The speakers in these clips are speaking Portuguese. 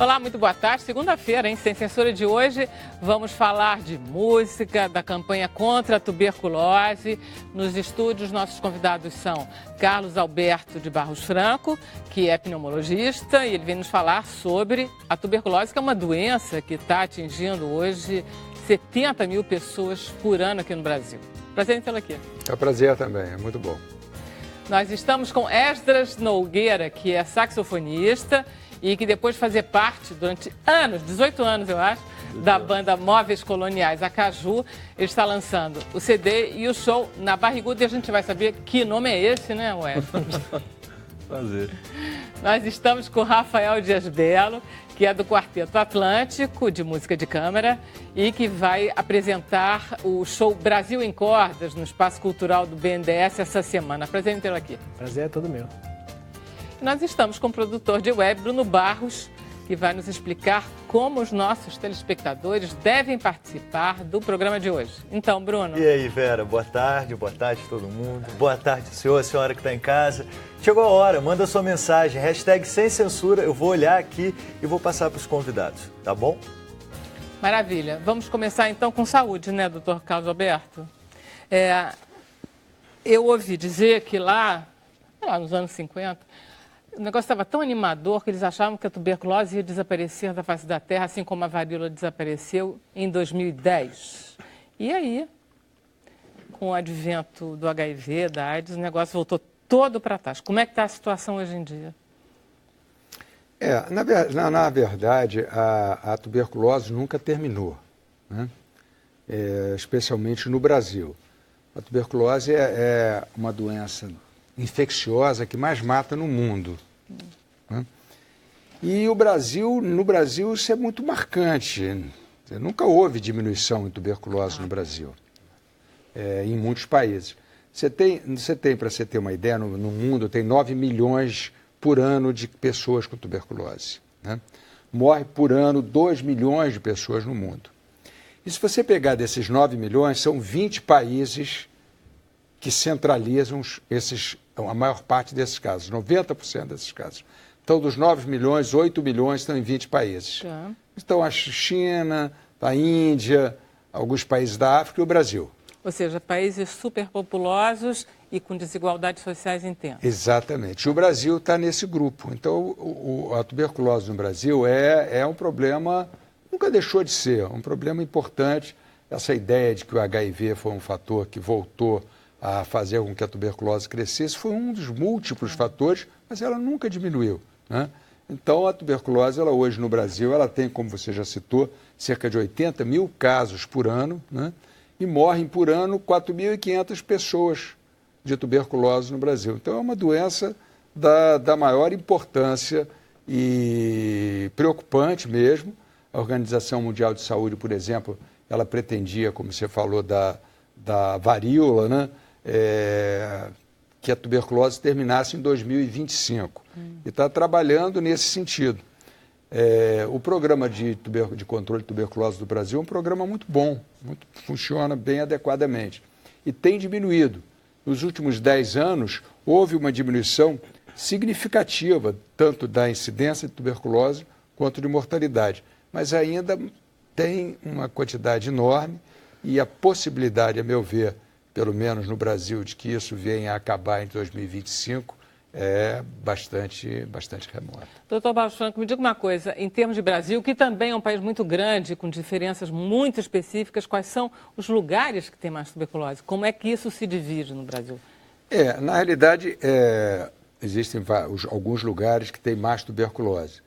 Olá, muito boa tarde. Segunda-feira, hein? Sem Censura de hoje, vamos falar de música, da campanha contra a tuberculose. Nos estúdios, nossos convidados são Carlos Alberto de Barros Franco, que é pneumologista, e ele vem nos falar sobre a tuberculose, que é uma doença que está atingindo hoje 70 mil pessoas por ano aqui no Brasil. Prazer em tê-lo aqui. É um prazer também, é muito bom. Nós estamos com Esdras Nogueira, que é saxofonista e que depois de fazer parte durante anos, 18 anos eu acho, da banda Móveis Coloniais, a Caju, ele está lançando o CD e o show na Barriguda, e a gente vai saber que nome é esse, né, Esdras? Prazer. Nós estamos com o Rafael Dias Belo, que é do Quarteto Atlântico, de música de câmara, e que vai apresentar o show Brasil em Cordas, no Espaço Cultural do BNDES, essa semana. Prazer em tê-lo aqui. Prazer é todo meu. Nós estamos com o produtor de web, Bruno Barros, que vai nos explicar como os nossos telespectadores devem participar do programa de hoje. Então, Bruno. E aí, Vera, boa tarde todo mundo. Boa tarde, senhor, senhora que está em casa. Chegou a hora, manda sua mensagem, hashtag sem censura, eu vou olhar aqui e vou passar para os convidados, tá bom? Maravilha. Vamos começar então com saúde, né, doutor Carlos Alberto? Eu ouvi dizer que lá nos anos 50, o negócio estava tão animador que eles achavam que a tuberculose ia desaparecer da face da Terra, assim como a varíola desapareceu em 2010. E aí, com o advento do HIV, da AIDS, o negócio voltou todo para trás. Como é que está a situação hoje em dia? Na verdade, a tuberculose nunca terminou, né? Especialmente no Brasil. A tuberculose é uma doença infecciosa que mais mata no mundo, né? E no Brasil isso é muito marcante. Nunca houve diminuição em tuberculose no Brasil, em muitos países. Você tem, para você ter uma ideia, no mundo tem 9 milhões por ano de pessoas com tuberculose, né? Morre por ano 2 milhões de pessoas no mundo. E se você pegar desses 9 milhões, são 20 países que centralizam a maior parte desses casos, 90% desses casos. Então, dos 9 milhões, 8 milhões estão em 20 países. Tá. Então, a China, a Índia, alguns países da África e o Brasil. Ou seja, países superpopulosos e com desigualdades sociais intensas. Exatamente. O Brasil está nesse grupo. Então, a tuberculose no Brasil é um problema, nunca deixou de ser, um problema importante. Essa ideia de que o HIV foi um fator que voltou a fazer com que a tuberculose crescesse foi um dos múltiplos fatores, mas ela nunca diminuiu, né? Então, a tuberculose, ela hoje no Brasil, ela tem, como você já citou, cerca de 80 mil casos por ano, né? E morrem por ano 4.500 pessoas de tuberculose no Brasil. Então, é uma doença da maior importância e preocupante mesmo. A Organização Mundial de Saúde, por exemplo, ela pretendia, como você falou, da varíola, né? Que a tuberculose terminasse em 2025. E está trabalhando nesse sentido. O programa de controle de tuberculose do Brasil é um programa muito bom, funciona bem adequadamente. E tem diminuído. Nos últimos 10 anos, houve uma diminuição significativa, tanto da incidência de tuberculose quanto de mortalidade. Mas ainda tem uma quantidade enorme e a possibilidade, a meu ver, pelo menos no Brasil, de que isso venha a acabar em 2025, é bastante remota. Doutor Barros Franco, me diga uma coisa, em termos de Brasil, que também é um país muito grande, com diferenças muito específicas, quais são os lugares que tem mais tuberculose? Como é que isso se divide no Brasil? Na realidade, existem alguns lugares que têm mais tuberculose.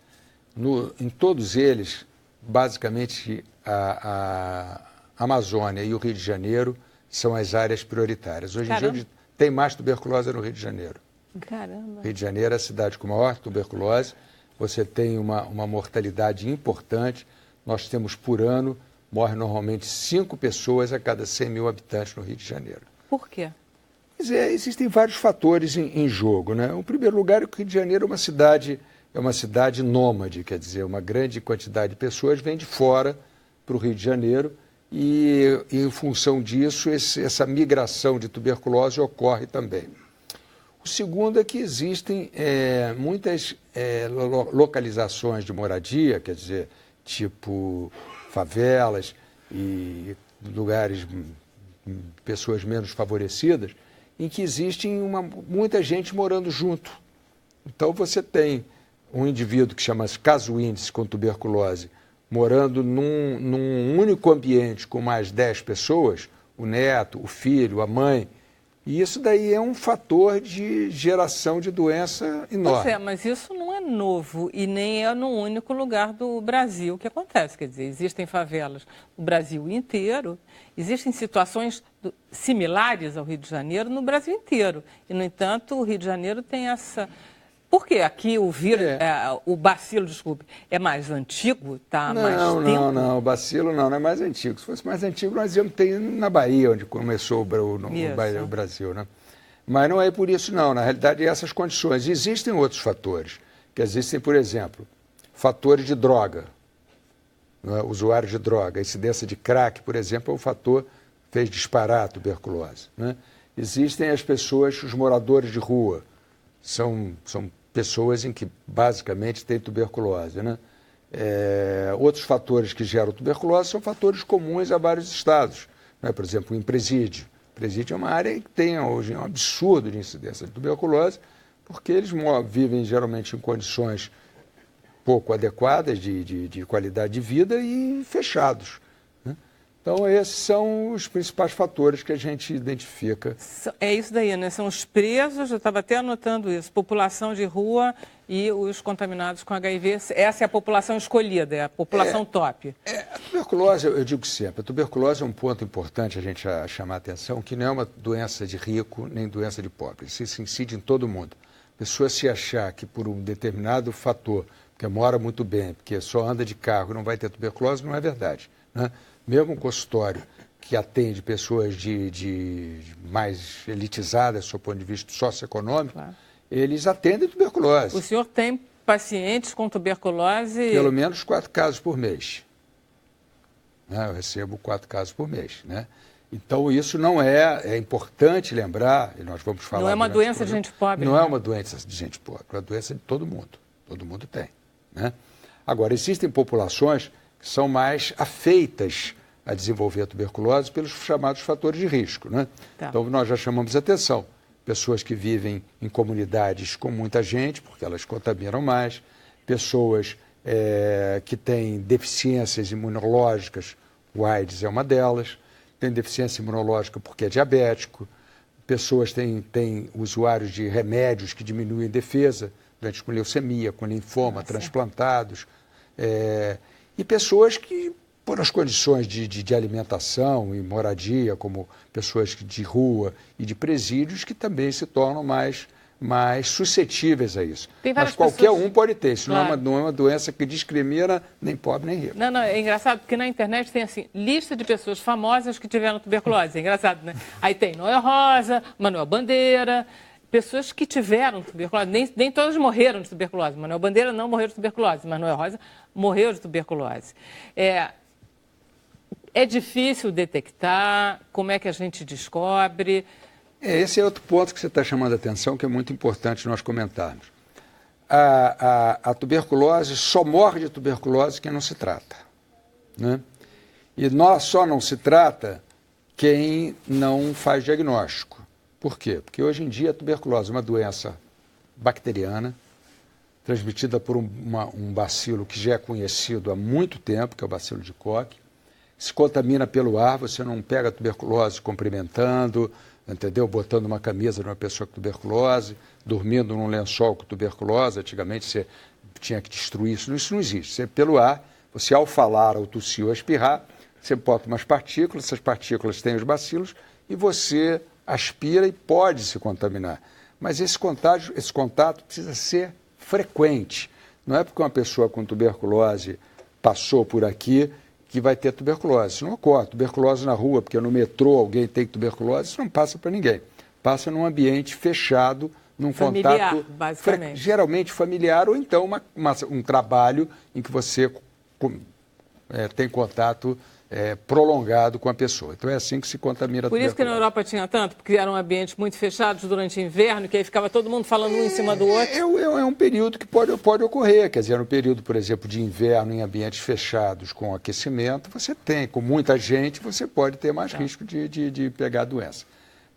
Em todos eles, basicamente, a Amazônia e o Rio de Janeiro são as áreas prioritárias. Hoje em dia tem mais tuberculose no Rio de Janeiro. Caramba! Rio de Janeiro é a cidade com maior tuberculose. Você tem uma mortalidade importante. Nós temos por ano, morrem normalmente 5 pessoas a cada 100 mil habitantes no Rio de Janeiro. Por quê? Existem vários fatores em jogo, né? Em primeiro lugar, o Rio de Janeiro é uma cidade nômade, quer dizer, uma grande quantidade de pessoas vem de fora para o Rio de Janeiro e em função disso, essa migração de tuberculose ocorre também. O segundo é que existem muitas localizações de moradia, quer dizer, tipo favelas e lugares, pessoas menos favorecidas, em que existem muita gente morando junto. Então você tem um indivíduo que chama-se caso índice com tuberculose, morando num único ambiente com mais 10 pessoas, o neto, o filho, a mãe. E isso daí é um fator de geração de doença enorme. Pois é, mas isso não é novo e nem é no único lugar do Brasil que acontece. Quer dizer, existem favelas no Brasil inteiro, existem situações similares ao Rio de Janeiro no Brasil inteiro. E, no entanto, o Rio de Janeiro tem essa... Por quê? Aqui o vírus, o bacilo, desculpe, é mais antigo, tá? Mais tempo? Não, o bacilo não é mais antigo. Se fosse mais antigo, nós íamos ter na Bahia, onde começou o Brasil, né? Mas não é por isso não, na realidade, essas condições. Existem outros fatores, que existem, por exemplo, fatores de droga, né? Usuário de droga, a incidência de crack, por exemplo, é um fator que fez disparar a tuberculose, né? Existem as pessoas, os moradores de rua, são pessoas em que basicamente têm tuberculose, né? Outros fatores que geram tuberculose são fatores comuns a vários estados, né? Por exemplo, em presídio. Presídio é uma área que tem hoje um absurdo de incidência de tuberculose, porque eles vivem geralmente em condições pouco adequadas de qualidade de vida e fechados, né? Então, esses são os principais fatores que a gente identifica. É isso daí, né? São os presos, eu estava até anotando isso, população de rua e os contaminados com HIV. Essa é a população escolhida, é a população top. A tuberculose, eu digo sempre, a tuberculose é um ponto importante a gente chamar a atenção, que não é uma doença de rico nem doença de pobre. Isso se incide em todo mundo. A pessoa se achar que por um determinado fator, porque mora muito bem, porque só anda de carro, não vai ter tuberculose, não é verdade, né? Mesmo um consultório que atende pessoas de mais elitizadas, do ponto de vista socioeconômico, claro, eles atendem tuberculose. O senhor tem pacientes com tuberculose? Pelo menos 4 casos por mês. Né? Eu recebo 4 casos por mês, né? Então, isso não é importante lembrar, e nós vamos falar... Não é uma doença de gente pobre. Não é uma doença de gente pobre, é uma doença de todo mundo tem, né? Agora, existem populações que são mais afeitas a desenvolver a tuberculose pelos chamados fatores de risco, né? Tá. Então, nós já chamamos a atenção. Pessoas que vivem em comunidades com muita gente, porque elas contaminam mais. Pessoas que têm deficiências imunológicas, o AIDS é uma delas. Tem deficiência imunológica porque é diabético. Pessoas têm usuários de remédios que diminuem a defesa, doentes com leucemia, com linfoma, transplantados. E pessoas que, por as condições de alimentação e moradia, como pessoas de rua e de presídios, que também se tornam mais suscetíveis a isso. Mas qualquer um pode ter, isso claro, não é uma doença que discrimina nem pobre nem rico. Não, é engraçado, porque na internet tem assim, lista de pessoas famosas que tiveram tuberculose, é engraçado, né? Aí tem Noel Rosa, Manuel Bandeira, pessoas que tiveram tuberculose, nem todas morreram de tuberculose. Manuel Bandeira não morreu de tuberculose, Manuel Rosa morreu de tuberculose. É difícil detectar, como é que a gente descobre? Esse é outro ponto que você está chamando a atenção, que é muito importante nós comentarmos. A tuberculose, só morre de tuberculose quem não se trata, né? E só não se trata quem não faz diagnóstico. Por quê? Porque hoje em dia a tuberculose é uma doença bacteriana, transmitida por um bacilo que já é conhecido há muito tempo, que é o bacilo de Koch. Se contamina pelo ar, você não pega a tuberculose cumprimentando, entendeu? Botando uma camisa de uma pessoa com tuberculose, dormindo num lençol com tuberculose. Antigamente você tinha que destruir isso. Isso não existe. Você, pelo ar, você ao falar, ao tossir ou espirrar, você bota umas partículas, essas partículas têm os bacilos e você aspira e pode se contaminar. Mas esse contato precisa ser frequente. Não é porque uma pessoa com tuberculose passou por aqui que vai ter tuberculose. Isso não ocorre. Tuberculose na rua, porque no metrô alguém tem tuberculose, isso não passa para ninguém. Passa num ambiente fechado, num familiar, contato basicamente. Geralmente familiar, ou então um trabalho em que você tem contato prolongado com a pessoa. Então é assim que se contamina a tuberculose. Por isso que na Europa tinha tanto, porque eram ambientes muito fechados durante o inverno, que aí ficava todo mundo falando um em cima do outro. É um período que pode ocorrer, quer dizer, no período, por exemplo, de inverno em ambientes fechados com aquecimento, você tem, com muita gente, você pode ter mais risco de pegar a doença.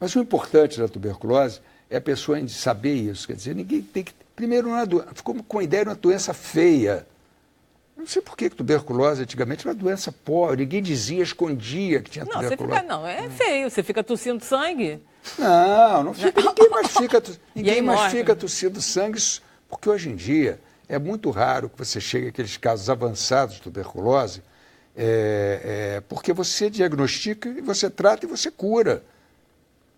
Mas o importante da tuberculose é a pessoa saber isso, quer dizer, ninguém tem que... Primeiro, ficou com a ideia de uma doença feia. Não sei por que tuberculose antigamente era uma doença pobre, ninguém dizia, escondia que tinha tuberculose. É feio, você fica tossindo sangue. Não fica, ninguém mais fica tossindo sangue, porque hoje em dia é muito raro que você chegue àqueles casos avançados de tuberculose, porque você diagnostica, e você trata e você cura.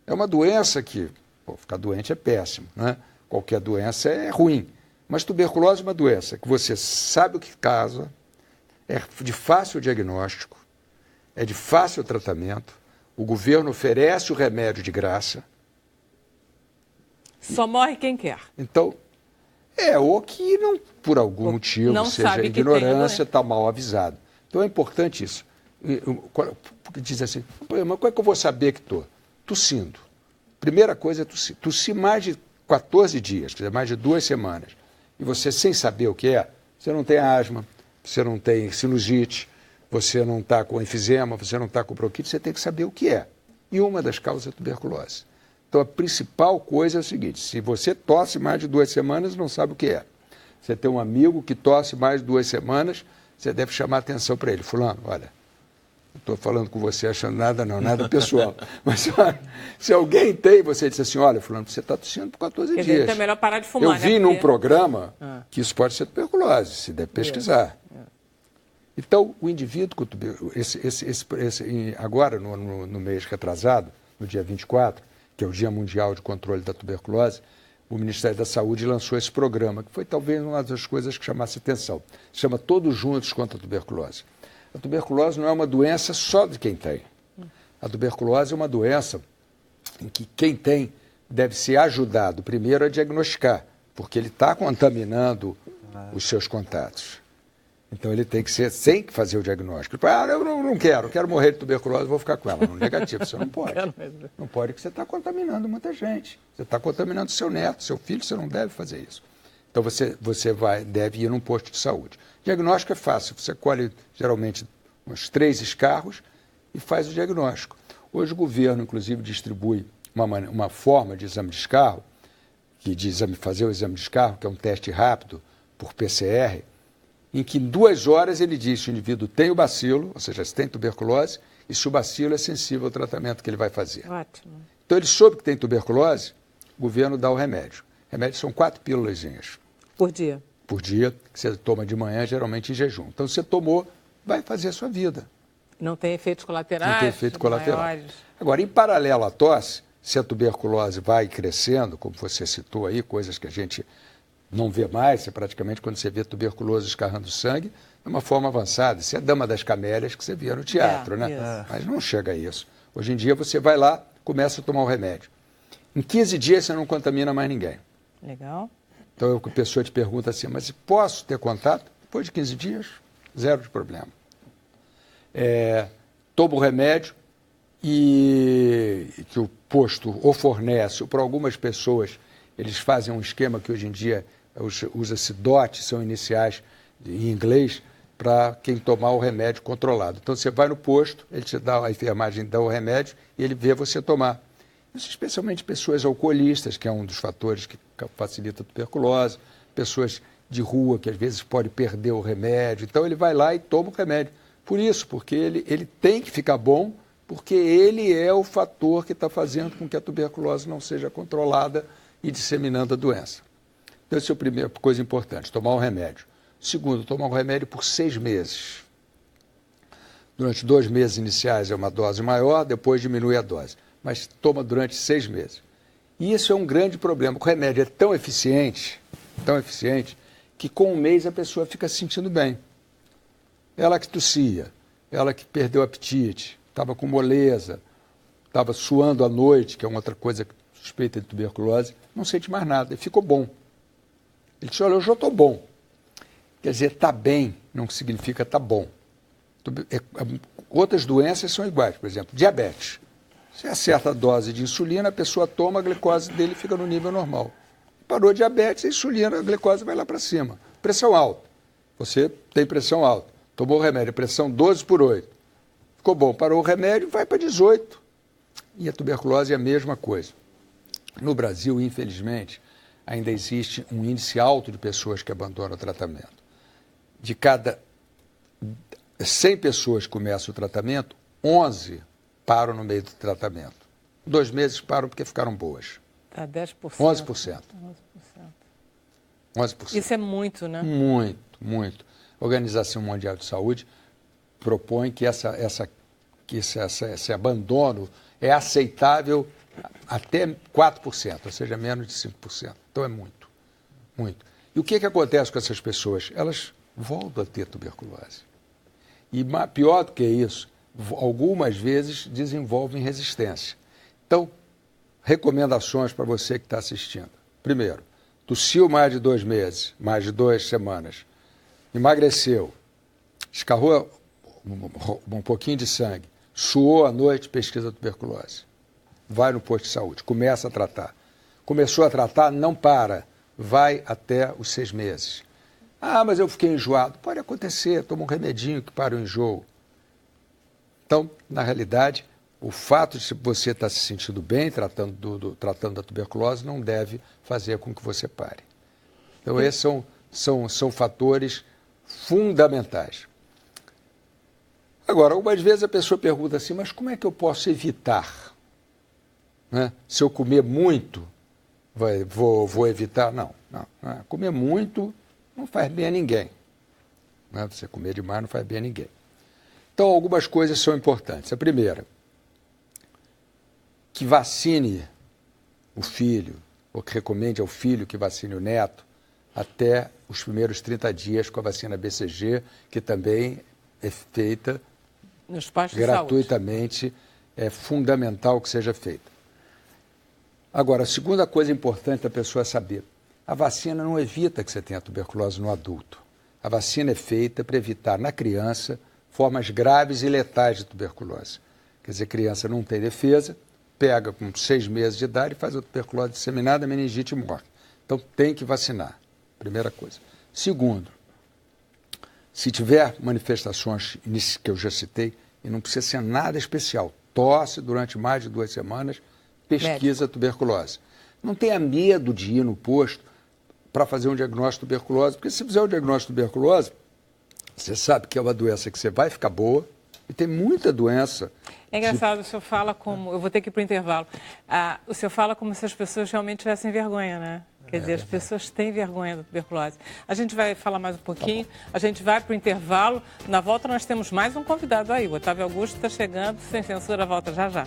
É uma doença que, ficar doente é péssimo, né? Qualquer doença é ruim. Mas tuberculose é uma doença que você sabe o que causa, é de fácil diagnóstico, é de fácil tratamento, o governo oferece o remédio de graça. Só morre quem quer. Então, ou que não, por algum motivo, não seja ignorância, está mal avisado. Então é importante isso. Porque diz assim, mas como é que eu vou saber que estou? Tossindo. Primeira coisa é tossir. Tossir mais de 14 dias, quer dizer, mais de 2 semanas. E você, sem saber o que é, você não tem asma, você não tem sinusite, você não está com enfisema, você não está com bronquite, você tem que saber o que é. E uma das causas é a tuberculose. Então, a principal coisa é o seguinte, se você tosse mais de 2 semanas, não sabe o que é. Você tem um amigo que tosse mais de 2 semanas, você deve chamar atenção para ele. Fulano, olha, não estou falando com você achando nada pessoal. Mas olha, se alguém tem, você diz assim, olha, fulano, você está tossindo por 14 dias. Então é melhor parar de fumar, Eu vi num programa que isso pode ser tuberculose, se deve pesquisar. Então, o indivíduo, agora no mês retrasado, no dia 24, que é o Dia Mundial de Controle da Tuberculose, o Ministério da Saúde lançou esse programa, que foi talvez uma das coisas que chamasse atenção. Se chama Todos Juntos contra a Tuberculose. A tuberculose não é uma doença só de quem tem. A tuberculose é uma doença em que quem tem deve ser ajudado, primeiro, a diagnosticar, porque ele está contaminando os seus contatos. Então, ele tem que fazer o diagnóstico. Eu não quero morrer de tuberculose, vou ficar com ela. No negativo, você não pode. Não pode, porque você está contaminando muita gente. Você está contaminando seu neto, seu filho, você não deve fazer isso. Então, você deve ir num posto de saúde. Diagnóstico é fácil, você colhe geralmente uns 3 escarros e faz o diagnóstico. Hoje o governo, inclusive, distribui uma forma de exame de escarro, fazer o exame de escarro, que é um teste rápido por PCR, em que em 2 horas ele diz se o indivíduo tem o bacilo, ou seja, se tem tuberculose, e se o bacilo é sensível ao tratamento que ele vai fazer. Ótimo. Então ele soube que tem tuberculose, o governo dá o remédio. Remédios são 4 pílulazinhas. Por dia? Por dia, que você toma de manhã, geralmente em jejum. Então, você tomou, vai fazer a sua vida. Não tem efeitos colaterais? Não tem efeito colateral. Maiores. Agora, em paralelo à tosse, se a tuberculose vai crescendo, como você citou aí, coisas que a gente não vê mais, praticamente quando você vê tuberculose escarrando sangue, é uma forma avançada. Isso é a Dama das Camélias que você via no teatro, né? Isso. Mas não chega a isso. Hoje em dia, você vai lá, começa a tomar o remédio. Em 15 dias, você não contamina mais ninguém. Legal. Então, a pessoa te pergunta assim, mas posso ter contato? Depois de 15 dias, 0 de problema. Toma o remédio e que o posto ou fornece, ou para algumas pessoas, eles fazem um esquema que hoje em dia usa-se DOT, são iniciais em inglês, para quem tomar o remédio controlado. Então, você vai no posto, ele te dá, a enfermagem dá o remédio e ele vê você tomar. Isso especialmente pessoas alcoolistas, que é um dos fatores que facilita a tuberculose, pessoas de rua que às vezes pode perder o remédio. Então ele vai lá e toma o remédio. Por isso, porque ele tem que ficar bom, porque ele é o fator que está fazendo com que a tuberculose não seja controlada e disseminando a doença. Então essa é a primeira coisa importante, tomar o remédio. Segundo, tomar o remédio por 6 meses. Durante 2 meses iniciais é uma dose maior, depois diminui a dose. Mas toma durante 6 meses. E isso é um grande problema. O remédio é tão eficiente, que com 1 mês a pessoa fica se sentindo bem. Ela que tossia, ela que perdeu o apetite, estava com moleza, estava suando à noite, que é uma outra coisa suspeita de tuberculose, não sente mais nada, e ficou bom. Ele disse, olha, eu já estou bom. Quer dizer, está bem não significa está bom. Outras doenças são iguais, por exemplo, diabetes. Você acerta a dose de insulina, a pessoa toma, a glicose dele fica no nível normal. Parou a diabetes, a insulina, a glicose vai lá para cima. Pressão alta. Você tem pressão alta. Tomou o remédio, pressão 12/8. Ficou bom, parou o remédio, vai para 18. E a tuberculose é a mesma coisa. No Brasil, infelizmente, ainda existe um índice alto de pessoas que abandonam o tratamento. De cada 100 pessoas que começam o tratamento, 11 param no meio do tratamento. 2 meses param porque ficaram boas. Tá 10%. 11%. 11%. Isso é muito, né? Muito, muito. A Organização Mundial de Saúde propõe que esse abandono é aceitável até 4%, ou seja, menos de 5%. Então é muito, muito. E o que acontece com essas pessoas? Elas voltam a ter tuberculose. E pior do que isso, algumas vezes desenvolvem resistência. Então, recomendações para você que está assistindo. Primeiro, tossiu mais de 2 meses, mais de 2 semanas, emagreceu, escarrou um pouquinho de sangue, suou à noite, pesquisa tuberculose. Vai no posto de saúde, começa a tratar. Começou a tratar, não para, vai até os 6 meses. Ah, mas eu fiquei enjoado. Pode acontecer, toma um remedinho que para o enjoo. Então, na realidade, o fato de você estar se sentindo bem tratando da tuberculose não deve fazer com que você pare. Então, esses são fatores fundamentais. Agora, algumas vezes a pessoa pergunta assim, mas como é que eu posso evitar? Né? Se eu comer muito, vou evitar? Não. Comer muito não faz bem a ninguém. Né? Você comer demais não faz bem a ninguém. Então, algumas coisas são importantes. A primeira, que vacine o filho, ou que recomende ao filho que vacine o neto, até os primeiros 30 dias com a vacina BCG, que também é feita nos postos gratuitamente. De saúde. É fundamental que seja feita. Agora, a segunda coisa importante da pessoa saber, a vacina não evita que você tenha tuberculose no adulto. A vacina é feita para evitar na criança formas graves e letais de tuberculose. Quer dizer, a criança não tem defesa, pega com 6 meses de idade e faz a tuberculose disseminada, a meningite e morre. Então, tem que vacinar, primeira coisa. Segundo, se tiver manifestações que eu já citei, e não precisa ser nada especial, tosse durante mais de 2 semanas, pesquisa a tuberculose. Não tenha medo de ir no posto para fazer um diagnóstico de tuberculose, porque se fizer um diagnóstico de tuberculose, você sabe que é uma doença que você vai ficar boa, e tem muita doença. É engraçado, o senhor fala como... Eu vou ter que ir para o intervalo. O senhor fala como se as pessoas realmente tivessem vergonha, né? Quer dizer, as pessoas têm vergonha da tuberculose. A gente vai falar mais um pouquinho, a gente vai para o intervalo. Na volta nós temos mais um convidado aí. O Otávio Augusto está chegando, sem censura, volta já já.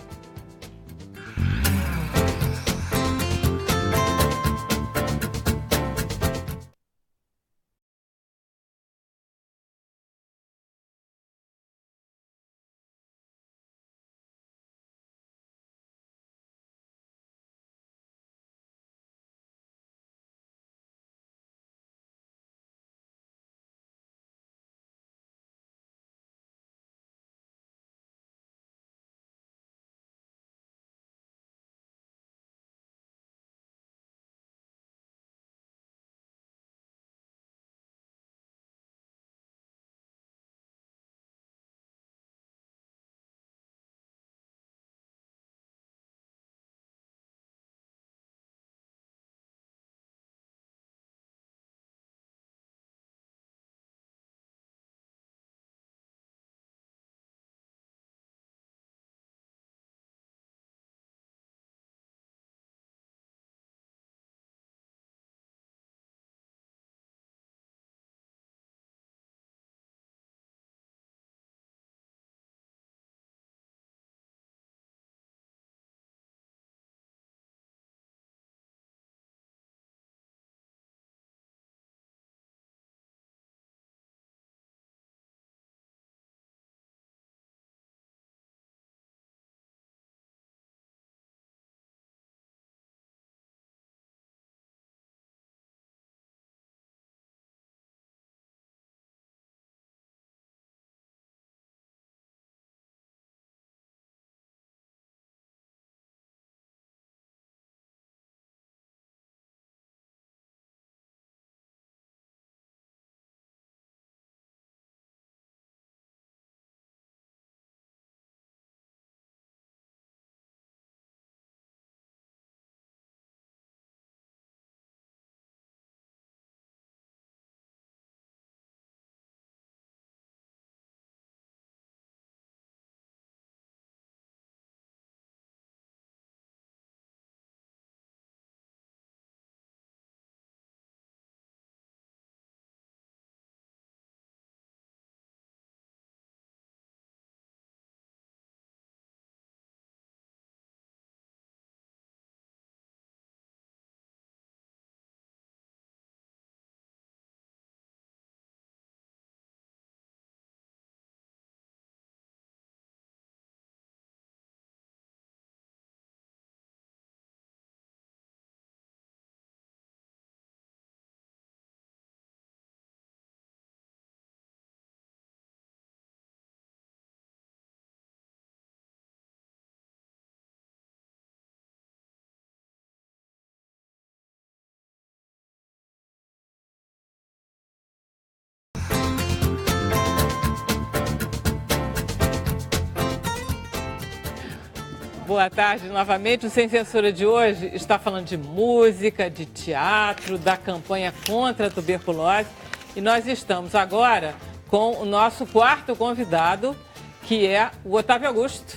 boa tarde novamente. O Sem Censura de hoje está falando de música, de teatro, da campanha contra a tuberculose. E nós estamos agora com o nosso quarto convidado, que é o Otávio Augusto,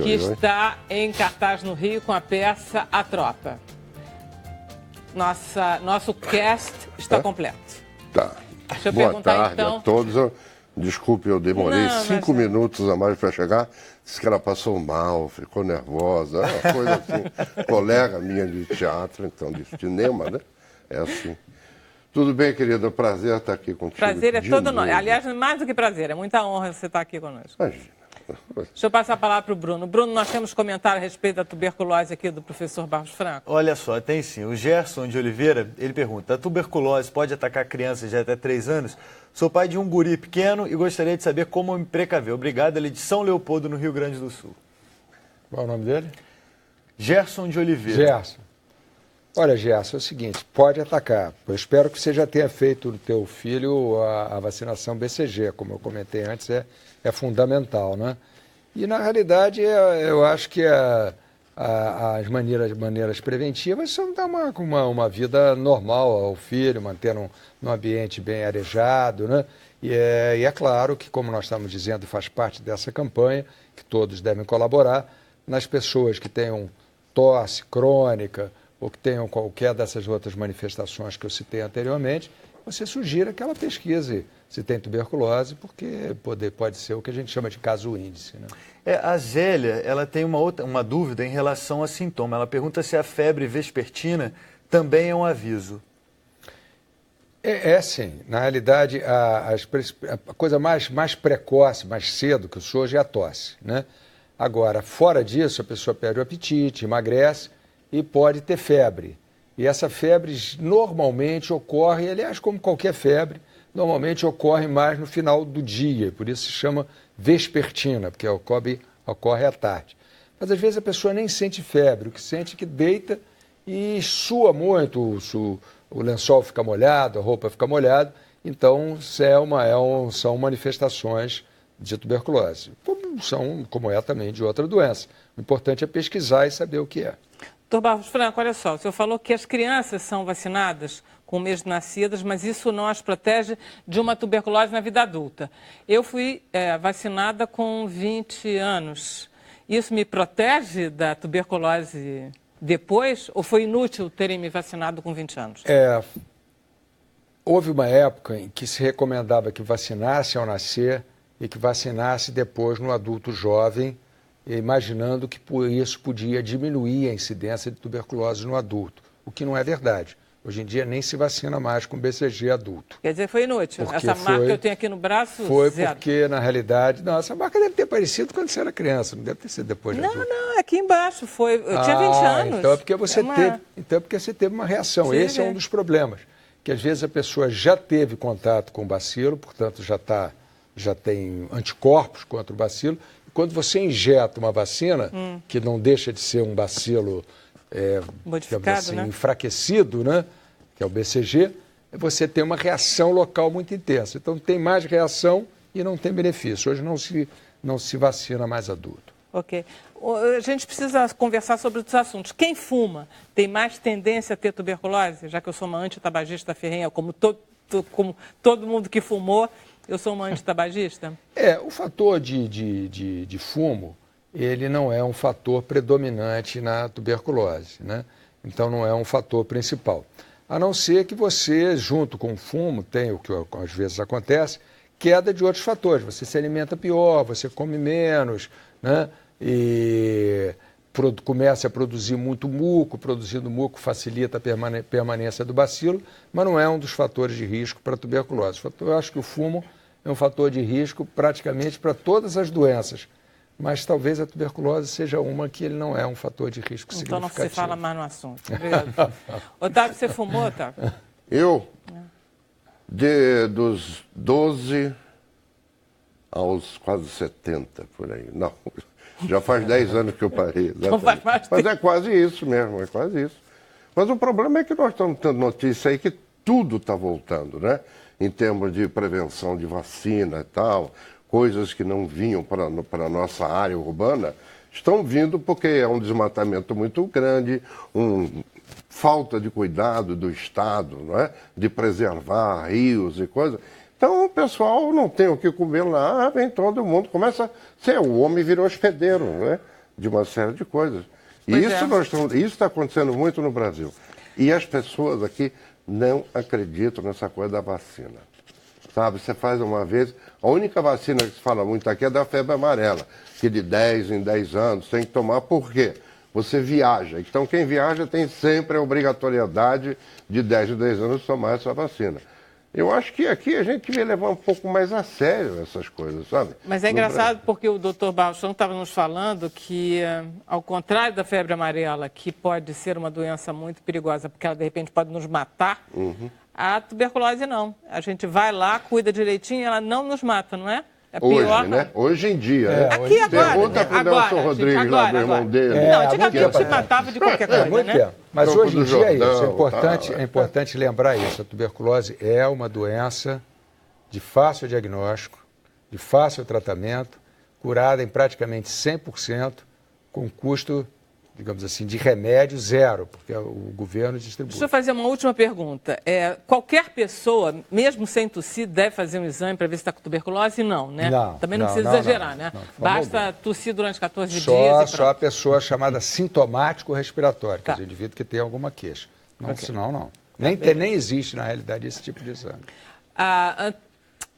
que está em cartaz no Rio com a peça A Tropa. Nosso cast está completo. Tá. Deixa eu Boa perguntar, tarde então... a todos. Desculpe, eu demorei 5 minutos a mais para chegar. Disse que ela passou mal, ficou nervosa, uma coisa assim. Colega minha de teatro, então, de cinema, né? É assim. Tudo bem, querida? Prazer estar aqui contigo. Prazer é todo nosso. Aliás, mais do que prazer, é muita honra você estar aqui conosco. Imagina. Deixa eu passar a palavra para o Bruno. Bruno, nós temos comentário a respeito da tuberculose aqui do professor Barros Franco. Olha só, tem sim. O Gerson de Oliveira, ele pergunta: a tuberculose pode atacar crianças de até 3 anos? Sou pai de um guri pequeno e gostaria de saber como me precaver. Obrigado, ele é de São Leopoldo, no Rio Grande do Sul. Qual é o nome dele? Gerson de Oliveira. Gerson. Olha, Gerson, é o seguinte, pode atacar. Eu espero que você já tenha feito no teu filho a vacinação BCG, como eu comentei antes, é fundamental, né? E, na realidade, eu acho que as maneiras preventivas são dar uma vida normal ao filho, manter num ambiente bem arejado, né? E é claro que, como nós estamos dizendo, faz parte dessa campanha, que todos devem colaborar, nas pessoas que tenham tosse crônica ou que tenham qualquer dessas outras manifestações que eu citei anteriormente, você sugira que ela pesquise se tem tuberculose, porque pode ser o que a gente chama de caso índice, né? A Zélia, ela tem uma dúvida em relação a sintoma. Ela pergunta se a febre vespertina também é um aviso. Sim. Na realidade, a coisa mais precoce, mais cedo que surge é a tosse, né? Agora, fora disso, a pessoa perde o apetite, emagrece e pode ter febre. E essa febre normalmente ocorre, aliás, como qualquer febre, normalmente ocorre mais no final do dia, por isso se chama vespertina, porque ocorre à tarde. Mas às vezes a pessoa nem sente febre, o que sente é que deita e sua muito, o lençol fica molhado, a roupa fica molhada, então são manifestações de tuberculose, como é também de outra doença. O importante é pesquisar e saber o que é. Doutor Barros Franco, olha só, o senhor falou que as crianças são vacinadas com o mês de nascidas, mas isso não as protege de uma tuberculose na vida adulta. Eu fui vacinada com 20 anos. Isso me protege da tuberculose depois ou foi inútil terem me vacinado com 20 anos? Houve uma época em que se recomendava que vacinasse ao nascer e que vacinasse depois no adulto jovem, imaginando que por isso podia diminuir a incidência de tuberculose no adulto, o que não é verdade. Hoje em dia nem se vacina mais com BCG adulto. Quer dizer, foi inútil. Essa marca que eu tenho aqui no braço, foi zero. Porque, na realidade, essa marca deve ter aparecido quando você era criança, não deve ter sido depois de adulto. Não, aqui embaixo foi. Eu tinha 20 anos. Então é porque você teve uma reação. Sim, esse é um dos problemas. Que às vezes a pessoa já teve contato com o bacilo, portanto já tem anticorpos contra o bacilo. E quando você injeta uma vacina, que não deixa de ser um bacilo modificado, assim, né? enfraquecido, né? Que é o BCG, você tem uma reação local muito intensa. Então tem mais reação e não tem benefício. Hoje não se vacina mais adulto. Ok. A gente precisa conversar sobre outros assuntos. Quem fuma tem mais tendência a ter tuberculose? Já que eu sou uma antitabagista ferrenha, como todo mundo que fumou, eu sou uma antitabagista? O fator de fumo, ele não é um fator predominante na tuberculose, né? Então não é um fator principal. A não ser que você, junto com o fumo, tem o que às vezes acontece, queda de outros fatores. Você se alimenta pior, você come menos, né? E começa a produzir muito muco, produzindo muco facilita a permanência do bacilo, mas não é um dos fatores de risco para a tuberculose. Eu acho que o fumo é um fator de risco praticamente para todas as doenças, mas talvez a tuberculose seja uma que ele não é um fator de risco significativo. Então não se fala mais no assunto. Obrigado. Otávio, você fumou, Otávio? Eu? Dos 12 aos quase 70, por aí. Não, já faz 10 anos que eu parei. Não faz mais tempo. Mas é quase isso mesmo, é quase isso. Mas o problema é que nós estamos tendo notícia aí que tudo está voltando, né? Em termos de prevenção de vacina e tal, coisas que não vinham para a nossa área urbana, estão vindo porque é um desmatamento muito grande, falta de cuidado do Estado, não é? De preservar rios e coisas. Então o pessoal não tem o que comer lá, vem todo mundo, começa a ser, o homem virou hospedeiro, não é? De uma série de coisas. E isso está acontecendo muito no Brasil. E as pessoas aqui não acreditam nessa coisa da vacina. Sabe, você faz uma vez, a única vacina que se fala muito aqui é da febre amarela, que de 10 em 10 anos tem que tomar, por quê? Você viaja. Então quem viaja tem sempre a obrigatoriedade de 10 em 10 anos tomar essa vacina. Eu acho que aqui a gente devia levar um pouco mais a sério essas coisas, sabe? Mas é engraçado porque o doutor Balchão estava nos falando que, ao contrário da febre amarela, que pode ser uma doença muito perigosa, porque ela de repente pode nos matar, a tuberculose não. A gente vai lá, cuida direitinho, ela não nos mata, não é? É pior, hoje, né? Hoje em dia. Aqui agora. Pergunta para o Nelson Rodrigues, lá do irmão dele. Não, antigamente se matava de qualquer coisa, né? Mas hoje em dia é isso. É importante lembrar isso. A tuberculose é uma doença de fácil diagnóstico, de fácil tratamento, curada em praticamente 100%, com custo, digamos assim, de remédio zero, porque o governo distribui. Deixa eu fazer uma última pergunta. Qualquer pessoa, mesmo sem tossir, deve fazer um exame para ver se está com tuberculose? Não, né? Não. Também não precisa exagerar, né? Basta tossir durante 14 dias e pronto. Só a pessoa chamada sintomático-respiratória, que é o indivíduo que tem alguma queixa. Não, senão não. Nem existe, na realidade, esse tipo de exame.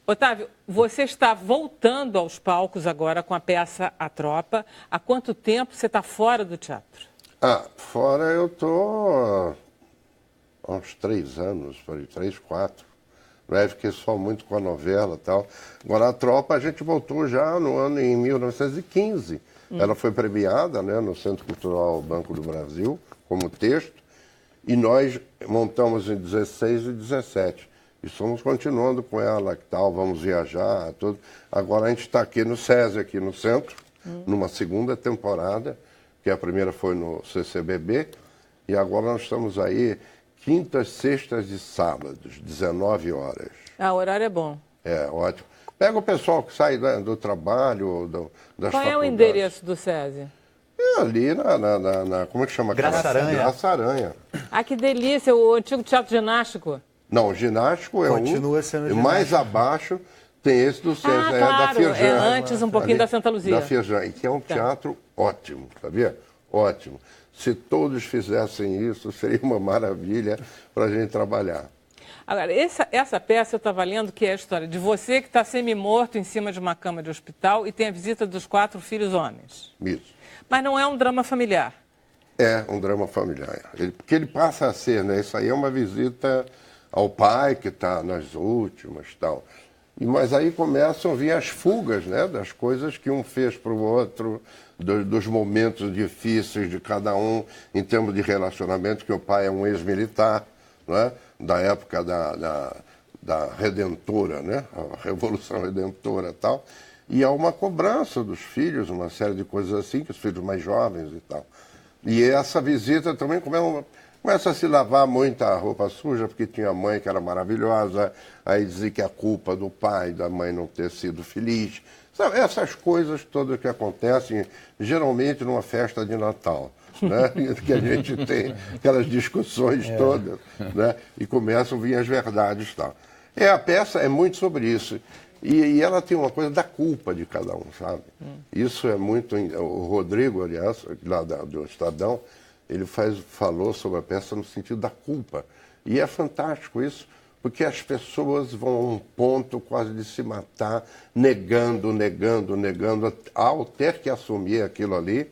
Otávio, você está voltando aos palcos agora com a peça A Tropa. Há quanto tempo você está fora do teatro? Fora eu estou há uns 3 anos, 3, 4. Não fiquei só muito com a novela e tal. Agora, A Tropa a gente voltou já em 1915. Ela foi premiada, né, no Centro Cultural Banco do Brasil, como texto. E nós montamos em 16 e 17. E estamos continuando com ela, que tal, vamos viajar, tudo. Agora a gente está aqui no SESI, aqui no centro, numa segunda temporada, que a primeira foi no CCBB, e agora nós estamos aí quintas, sextas e sábados, 19 horas. O horário é bom. É, ótimo. Pega o pessoal que sai do trabalho, das Qual é o endereço do SESI? É ali como é que chama? Graça Aranha. Graça Aranha. Que delícia, o antigo teatro ginástico. Não, o ginástico é Continua sendo ginástica. Mais abaixo tem esse do SESI, da Firjan. É antes um pouquinho da Santa Luzia. Da Firjan, que é um teatro ótimo, sabia? Ótimo. Se todos fizessem isso, seria uma maravilha para a gente trabalhar. Agora, essa peça eu estava lendo, que é a história de você que está semi-morto em cima de uma cama de hospital e tem a visita dos 4 filhos homens. Isso. Mas não é um drama familiar. É um drama familiar. Porque ele passa a ser, né? Isso aí é uma visita ao pai, que está nas últimas e tal. Mas aí começam a vir as fugas, né? Das coisas que um fez para o outro, dos momentos difíceis de cada um, em termos de relacionamento, que o pai é um ex-militar, né? Da época da Redentora, né? A Revolução Redentora e tal. E há uma cobrança dos filhos, uma série de coisas assim, que os filhos mais jovens e tal. E essa visita também começa a se lavar muita roupa suja, porque tinha a mãe que era maravilhosa, aí dizia que é a culpa do pai, da mãe não ter sido feliz. Sabe, essas coisas todas que acontecem, geralmente numa festa de Natal, né? Que a gente tem aquelas discussões todas, né? E começam a vir as verdades e tal. A peça é muito sobre isso. E ela tem uma coisa da culpa de cada um, sabe? Isso é muito... O Rodrigo, aliás, lá do Estadão, ele falou sobre a peça no sentido da culpa. E é fantástico isso, porque as pessoas vão a um ponto quase de se matar, negando, ao ter que assumir aquilo ali,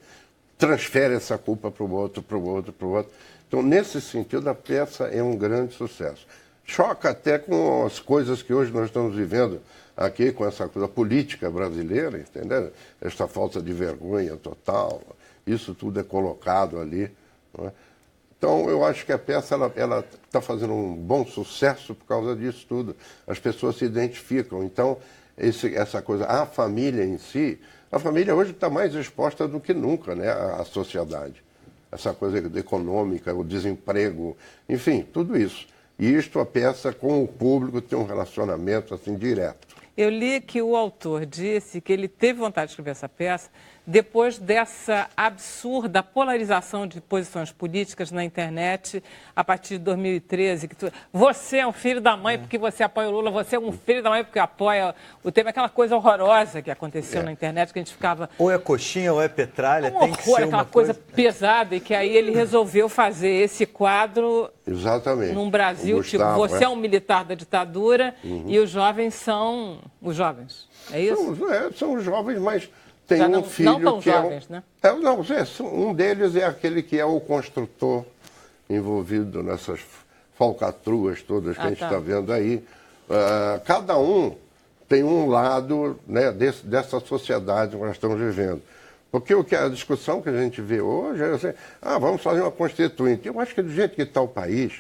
transfere essa culpa para o outro. Então, nesse sentido, a peça é um grande sucesso. Choca até com as coisas que hoje nós estamos vivendo aqui, com essa coisa política brasileira, entendeu? Esta falta de vergonha total, isso tudo é colocado ali. Não é? Então, eu acho que a peça ela está fazendo um bom sucesso por causa disso tudo. As pessoas se identificam. Então, essa coisa, a família em si, a família hoje está mais exposta do que nunca, né, à sociedade. Essa coisa econômica, o desemprego, enfim, tudo isso. E isto, a peça com o público tem um relacionamento assim direto. Eu li que o autor disse que ele teve vontade de escrever essa peça depois dessa absurda polarização de posições políticas na internet a partir de 2013. Você é um filho da mãe porque você apoia o Lula, você é um filho da mãe porque apoia o Temer, aquela coisa horrorosa que aconteceu na internet, que a gente ficava... Ou é coxinha ou é petralha, tem que ser uma aquela coisa pesada, e que aí ele resolveu fazer esse quadro... Exatamente. Num Brasil, Gustavo, tipo, você é um militar da ditadura e os jovens são os jovens. É isso? São os jovens, mas tem já um filho não tão que jovens, né? Um deles é aquele que é o construtor envolvido nessas falcatruas todas que a gente está vendo aí. Cada um tem um lado, né, dessa sociedade que nós estamos vivendo. Porque a discussão que a gente vê hoje é assim, vamos fazer uma constituinte. Eu acho que do jeito que está o país,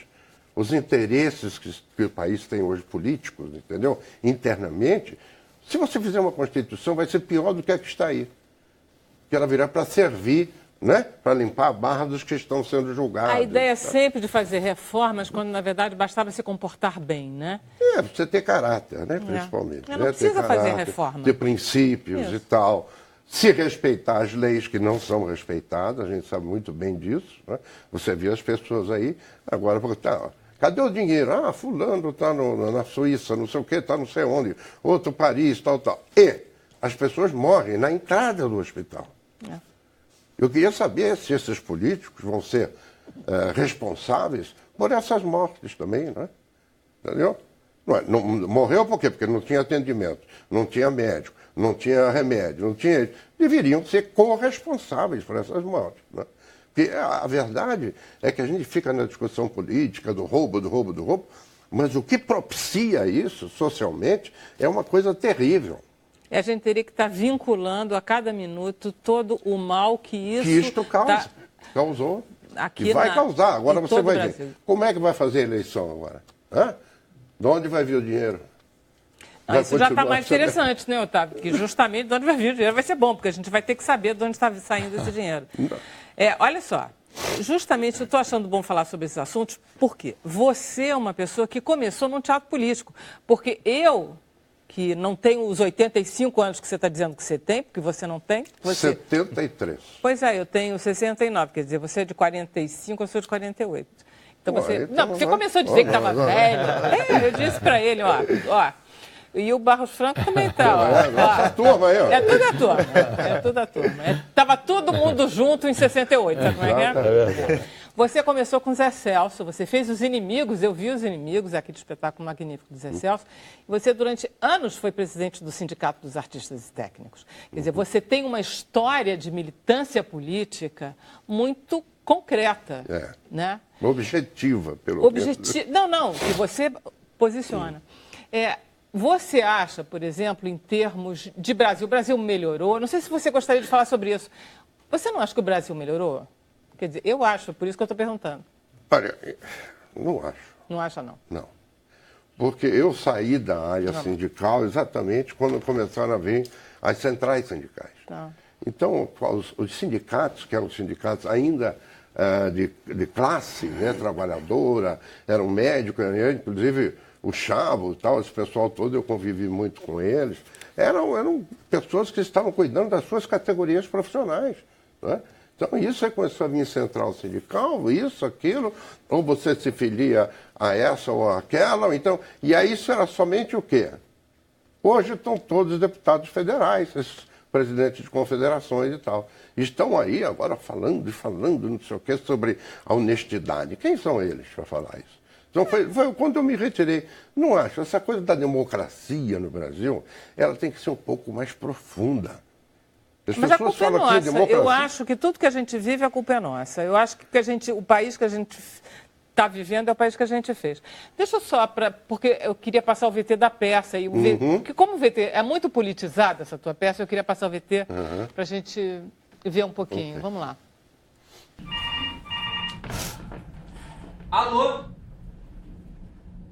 os interesses que o país tem hoje políticos, entendeu? Internamente, se você fizer uma constituição, vai ser pior do que a que está aí. Porque ela virá para servir, né, para limpar a barra dos que estão sendo julgados. A ideia é sempre de fazer reformas, quando na verdade bastava se comportar bem, né? Você ter caráter, né, principalmente. Não precisa fazer reforma. Ter princípios e tal. Se respeitar as leis que não são respeitadas, a gente sabe muito bem disso, né? Você vê as pessoas aí, agora, cadê o dinheiro? Fulano está na Suíça, não sei o quê, está não sei onde, outro Paris, tal. E as pessoas morrem na entrada do hospital. Eu queria saber se esses políticos vão ser responsáveis por essas mortes também, né? Entendeu? Não, morreu por quê? Porque não tinha atendimento, não tinha médico, não tinha remédio, não tinha... Deveriam ser corresponsáveis por essas mortes, né? Porque a verdade é que a gente fica na discussão política do roubo, mas o que propicia isso socialmente é uma coisa terrível. E a gente teria que estar vinculando a cada minuto todo o mal que isso causou. Aqui e vai causar. Agora você vai ver. Como é que vai fazer a eleição agora? De onde vai vir o dinheiro? Isso já está mais interessante, né, Otávio? Porque justamente de onde vai vir o dinheiro vai ser bom, porque a gente vai ter que saber de onde está saindo esse dinheiro. Olha só, justamente eu estou achando bom falar sobre esses assuntos, porque você é uma pessoa que começou num teatro político. Porque eu, que não tenho os 85 anos que você está dizendo que você tem, porque você não tem. 73. Pois é, eu tenho 69, quer dizer, você é de 45, eu sou de 48. Então você... Não, você começou a dizer que estava velho. Eu disse para ele, ó. E o Barros Franco também está. Essa turma aí, ó. É tudo a turma. Estava todo mundo junto em 68, sabe como é que é? Você começou com Zé Celso, você fez Os Inimigos, eu vi Os Inimigos, aquele espetáculo magnífico do Zé Celso. E você, durante anos, foi presidente do Sindicato dos Artistas e Técnicos. Quer dizer, você tem uma história de militância política muito concreta, né? Objetiva, pelo menos. Não, que você posiciona. Você acha, por exemplo, em termos de Brasil, o Brasil melhorou? Não sei se você gostaria de falar sobre isso. Você não acha que o Brasil melhorou? Quer dizer, eu acho, por isso que eu estou perguntando. Olha, não acho. Não acha, não? Não. Porque eu saí da área sindical exatamente quando começaram a vir as centrais sindicais. Tá. Então, os sindicatos, que eram sindicatos ainda de classe, né, trabalhadora, eram médicos, inclusive o Chavo e tal, esse pessoal todo, eu convivi muito com eles, eram pessoas que estavam cuidando das suas categorias profissionais, né? Então, isso aí começou a vir central sindical, isso, aquilo, ou você se filia a essa ou aquela, então, e aí isso era somente o quê? Hoje estão todos os deputados federais, esses presidentes de confederações e tal. Estão aí agora falando, não sei o quê, sobre a honestidade. Quem são eles para falar isso? Então, foi quando eu me retirei. Não acho, essa coisa da democracia no Brasil, ela tem que ser um pouco mais profunda. Mas a culpa é nossa. Eu acho que tudo que a gente vive, a culpa é nossa. Eu acho que o país que a gente está vivendo é o país que a gente fez. Deixa eu só, porque eu queria passar o VT da peça. E porque como o VT é muito politizada, essa tua peça, eu queria passar o VT para a gente ver um pouquinho. Vamos lá. Alô?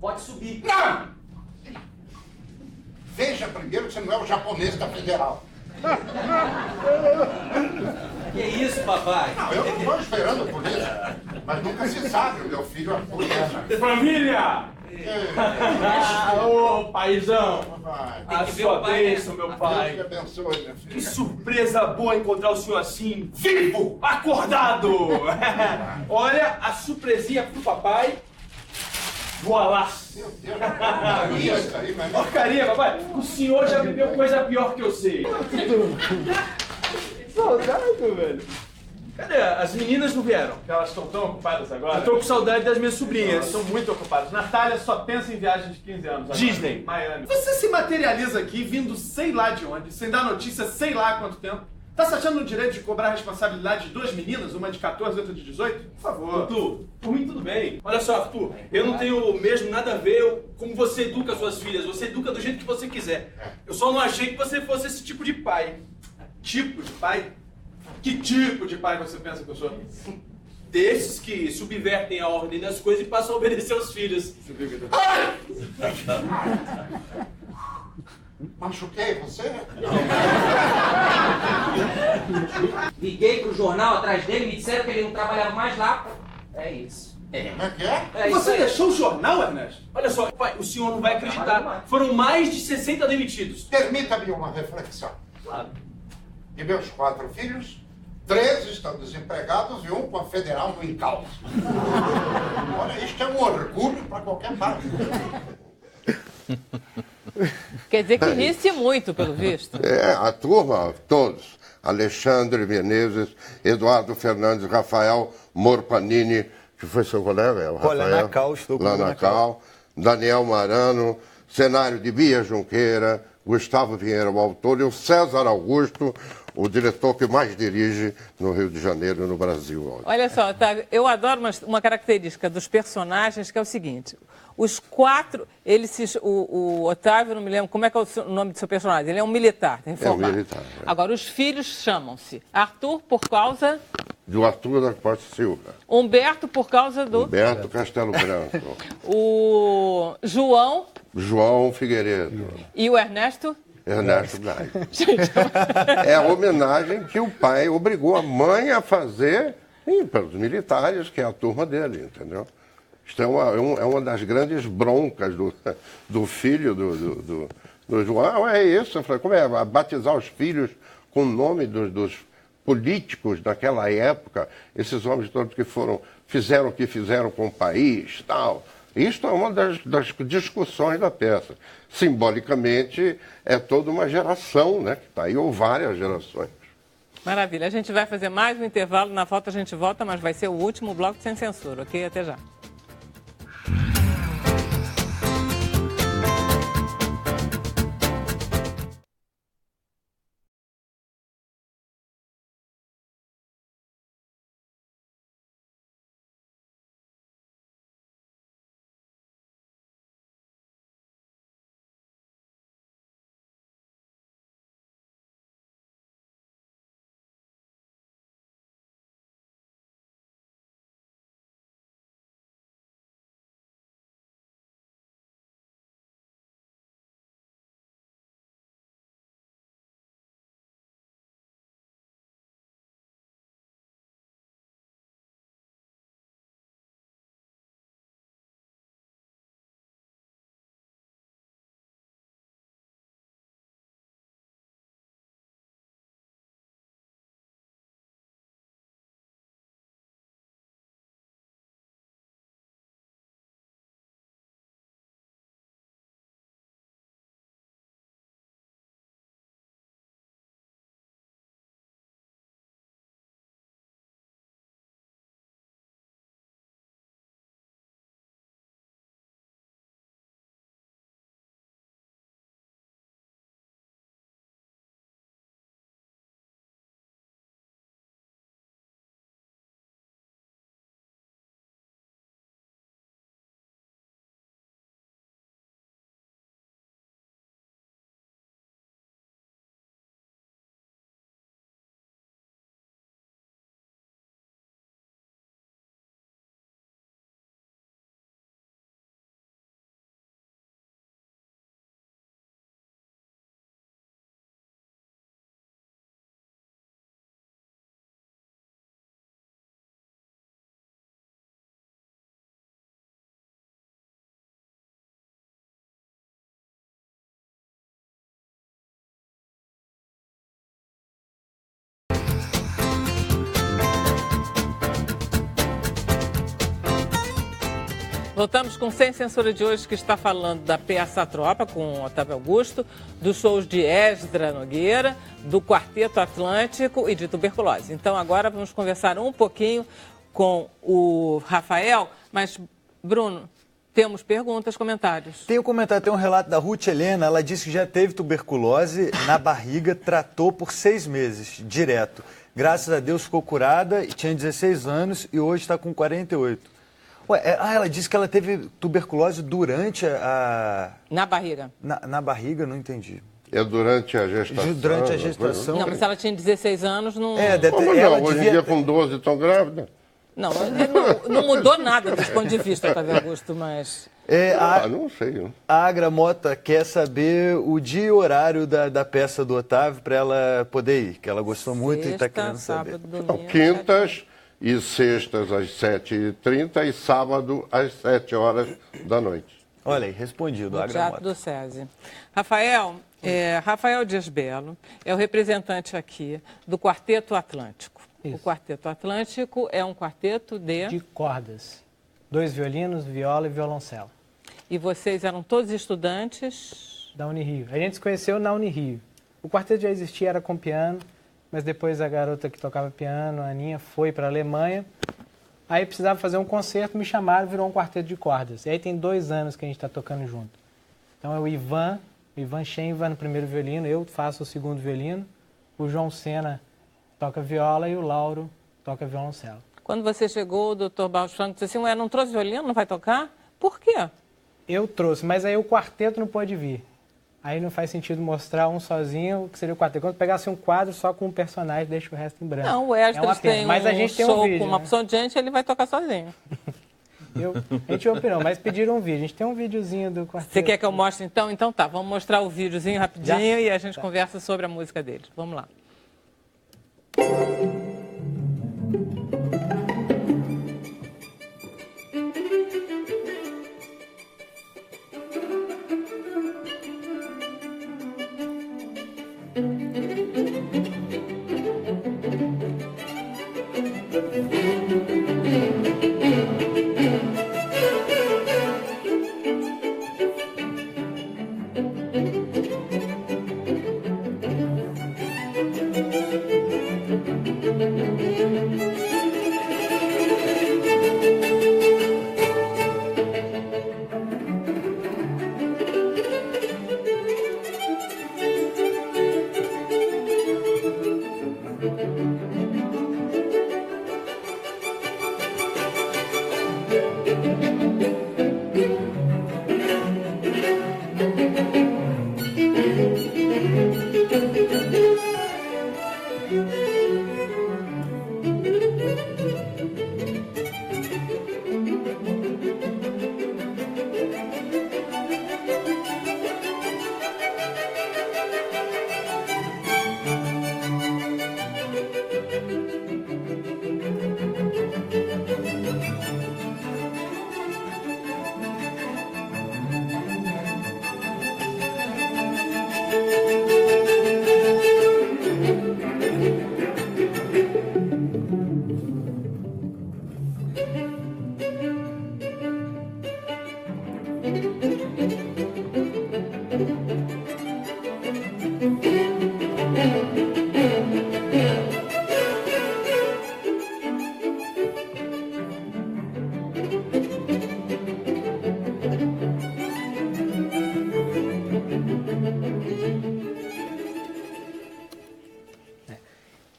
Pode subir. Não! Veja primeiro que você não é o japonês da Federal. Que isso, papai? Não, eu não estou esperando por isso. Mas nunca se sabe, o meu filho é polícia. Família! Ô, paizão! Vai. A que ver sua o pai, bênção, meu Deus te pai. abençoe, minha Que filha. surpresa boa encontrar o senhor assim, vivo, acordado! Olha, a surpresinha pro papai. Voilá! Meu Deus, porcaria isso aí, mas... Porcaria, papai! O senhor já viveu coisa pior que eu sei. Saudade, velho. Cadê? As meninas não vieram? Porque elas estão tão ocupadas agora. Eu tô com saudade das minhas Elas sobrinhas. estão muito ocupadas. Natália só pensa em viagem de 15 anos agora. Disney. Miami. Você se materializa aqui vindo sei lá de onde, sem dar notícia sei lá há quanto tempo. Tá se achando no direito de cobrar a responsabilidade de 2 meninas, uma de 14 e outra de 18? Por favor. Arthur, por mim tudo bem. Olha só, Arthur, eu não tenho mesmo nada a ver como você educa suas filhas. Você educa do jeito que você quiser. Eu só não achei que você fosse esse tipo de pai. Tipo de pai? Que tipo de pai você pensa que eu sou? Desses que subvertem a ordem das coisas e passam a obedecer aos filhos. Você viu que eu tô... Machuquei você? Liguei pro jornal atrás dele, me disseram que ele não trabalhava mais lá. É isso. Como é que é? É isso Você aí. deixou o jornal, Ernesto? Olha só, pai, o senhor não vai acreditar. Foram mais de 60 demitidos. Permita-me uma reflexão. Claro. De meus 4 filhos, 3 estão desempregados e um com a federal no encalço. Olha, isto é um orgulho para qualquer pai. Quer dizer que ri-se muito, pelo visto. A turma, todos. Alexandre Menezes, Eduardo Fernandes, Rafael Morpanini, que foi seu colega, o Rafael. Olha, na Cal, estou com lá ele na na Cal. Cal. Daniel Marano, cenário de Bia Junqueira, Gustavo Vieira, o autor, e o César Augusto, o diretor que mais dirige no Rio de Janeiro e no Brasil. Olha só, Otávio, eu adoro uma característica dos personagens, que é o seguinte: os 4, o Otávio, não me lembro, como é que é o nome do seu personagem? Ele é um militar, tem informado. militar, é. Agora, os filhos chamam-se Arthur por causa, Do Arthur da Costa Silva, Humberto por causa do, Humberto Castelo Branco, o João João Figueiredo, e o Ernesto. Ernesto Blay. É a homenagem que o pai obrigou a mãe a fazer para os militares, que é a turma dele, entendeu? Isto é uma das grandes broncas do filho do João. É isso. Eu falei, como é? Batizar os filhos com o nome dos políticos daquela época, esses homens todos que fizeram o que fizeram com o país, tal. Isto é uma das discussões da peça. Simbolicamente, é toda uma geração, né? Que está aí, ou várias gerações. Maravilha. A gente vai fazer mais um intervalo. Na volta a gente volta, mas vai ser o último bloco sem censura, ok? Até já. Voltamos com Sem Censura de hoje, que está falando da peça A Tropa, com Otávio Augusto, dos shows de Esdra Nogueira, do Quarteto Atlântico e de tuberculose. Então, agora vamos conversar um pouquinho com o Rafael, mas, Bruno, temos perguntas, comentários. Tem um comentário, tem um relato da Ruth Helena, ela disse que já teve tuberculose na barriga, tratou por 6 meses, direto. Graças a Deus ficou curada, tinha 16 anos e hoje está com 48. Ela disse que ela teve tuberculose durante a... Na barriga. Na barriga, não entendi. É durante a gestação? Durante a gestação. Não, mas se ela tinha 16 anos, não... Hoje em dia com 12 estão grávidas. Não mudou nada desse ponto de vista, Otávio Augusto, mas... Não sei. A Agra Mota quer saber o dia e horário da peça do Otávio para ela poder ir, que ela gostou muito e está querendo saber. Domingo, quintas e sextas às 7h30 e sábado às 7 horas da noite. Olha aí, respondido, Agra Teatro Mota. do SESI. Rafael Dias Belo é o representante aqui do Quarteto Atlântico. Isso. O Quarteto Atlântico é um quarteto de cordas. 2 violinos, viola e violoncelo. E vocês eram todos estudantes? Da Unirio. A gente se conheceu na Unirio. O quarteto já existia, era com piano, mas depois a garota que tocava piano, a Aninha, foi para a Alemanha. Aí precisava fazer um concerto, me chamaram, virou um quarteto de cordas. E aí tem 2 anos que a gente está tocando junto. Então é o Ivan Schenva no primeiro violino, eu faço o segundo violino, o João Sena toca viola e o Lauro toca violoncelo. Quando você chegou, o Dr. Barros Franco disse assim, não trouxe violino, não vai tocar? Por quê? Eu trouxe, mas aí o quarteto não pôde vir. Aí não faz sentido mostrar um sozinho, que seria o quarteto. Quando pegasse um quadro só com um personagem, deixa o resto em branco. Não, o Esdras tem mas a gente tem um vídeo, com uma opção de gente, ele vai tocar sozinho. A gente opinou, mas pediram um vídeo. A gente tem um videozinho do quarteto. Você quer que eu mostre então? Então tá, vamos mostrar o videozinho rapidinho e a gente conversa sobre a música deles. Vamos lá.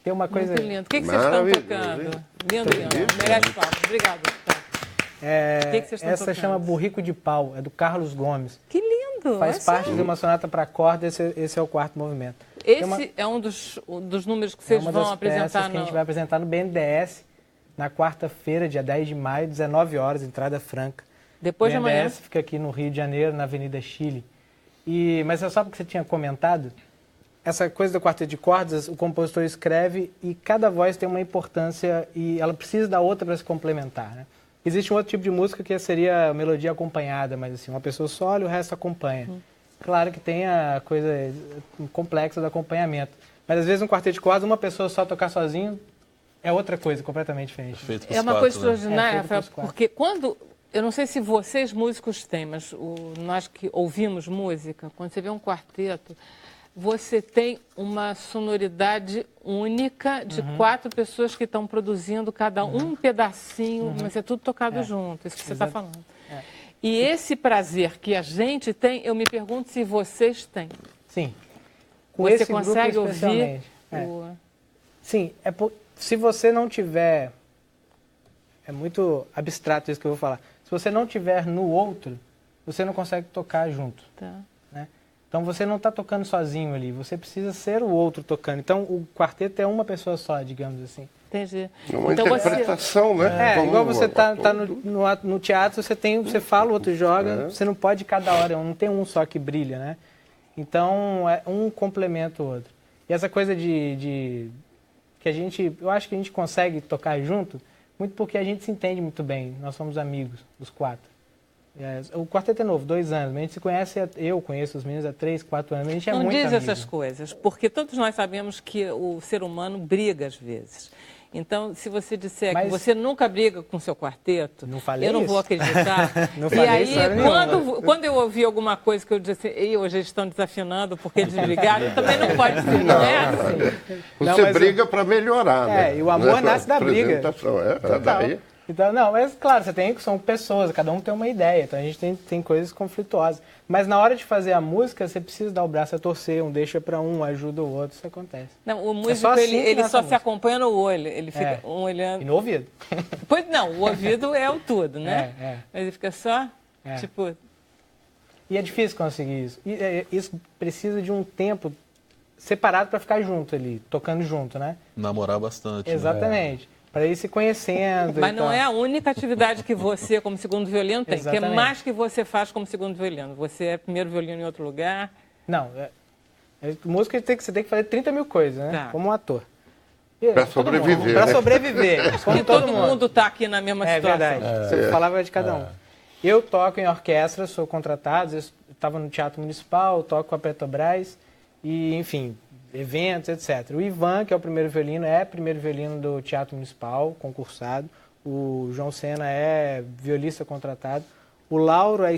Tem uma coisa... Muito lindo. O que vocês estão tocando? Lindo. Merece palmas. Obrigado. O que vocês estão essa tocando? chama Burrico de Pau, é do Carlos Gomes. Que lindo! Faz parte de uma sonata para corda, esse é o 4º movimento. Esse é um dos números que vocês vão apresentar que a gente vai apresentar no BNDES na quarta-feira, dia 10 de maio, 19 horas, entrada franca. Depois de amanhã. O BNDES fica aqui no Rio de Janeiro, na Avenida Chile. Mas é só porque você tinha comentado, essa coisa do quarteto de cordas, o compositor escreve e cada voz tem uma importância e ela precisa da outra para se complementar, né? Existe um outro tipo de música que seria melodia acompanhada, mas assim, uma pessoa só e o resto acompanha. Claro que tem a coisa complexa do acompanhamento, mas às vezes um quarteto de cordas, uma pessoa só tocar sozinho é outra coisa completamente diferente. É uma coisa extraordinária, Rafael, porque quando Eu não sei se vocês músicos têm, mas nós que ouvimos música, quando você vê um quarteto, você tem uma sonoridade única de 4 pessoas que estão produzindo cada um pedacinho, mas é tudo tocado junto, isso que você está falando. E esse prazer que a gente tem, eu me pergunto se vocês têm. Sim. Com você esse consegue grupo ouvir? Sim, se você não tiver... É muito abstrato isso que eu vou falar. Se você não tiver no outro, você não consegue tocar junto. Tá. Né? Então você não está tocando sozinho ali, você precisa ser o outro tocando. Então o quarteto é uma pessoa só, digamos assim. Entendi. É uma então interpretação, né? Igual você tá no teatro, você fala, o outro joga, você não pode cada hora, não tem um só que brilha, né? Então, um complementa o outro. E essa coisa que eu acho que a gente consegue tocar junto, muito porque a gente se entende muito bem, nós somos amigos, os 4. O quarteto é novo, 2 anos, mas a gente se conhece, eu conheço os meninos há 3, 4 anos, a gente é muito amigo. Não diz essas coisas, porque todos nós sabemos que o ser humano briga às vezes. Então, se você disser que você nunca briga com seu quarteto, eu não vou acreditar. Não e aí, quando eu ouvi alguma coisa que eu disse assim, hoje eles estão desafinando porque eles brigaram, também não pode ser, não é assim. Você briga para melhorar, né? E o amor nasce da briga. Daí. Então, não, mas claro, são pessoas, cada um tem uma ideia, então a gente tem coisas conflituosas. Mas na hora de fazer a música, você precisa dar o braço a torcer, um deixa para um, ajuda o outro, isso acontece. Não, o músico, ele só se acompanha no olho, ele fica um olhando... E no ouvido. Pois não, o ouvido é o tudo, né? Mas ele fica só, tipo... E é difícil conseguir isso. E isso precisa de um tempo separado para ficar junto ali, tocando junto, né? Namorar bastante. Exatamente. Né? Para ir se conhecendo. Mas não é a única atividade que você, como segundo violino, tem. Exatamente. Que é mais que você faz como segundo violino. Você é primeiro violino em outro lugar. Não. Música você tem que fazer 30 mil coisas, né? Tá. Como um ator. Para sobreviver. Para sobreviver. Como e todo mundo está aqui na mesma situação. É verdade. Você falava de cada um. Eu toco em orquestra, sou contratado. Estava no Teatro Municipal, toco com a Petrobras. E, enfim... eventos, etc. O Ivan, que é o primeiro violino do Teatro Municipal, concursado. O João Sena é violista contratado. O Lauro é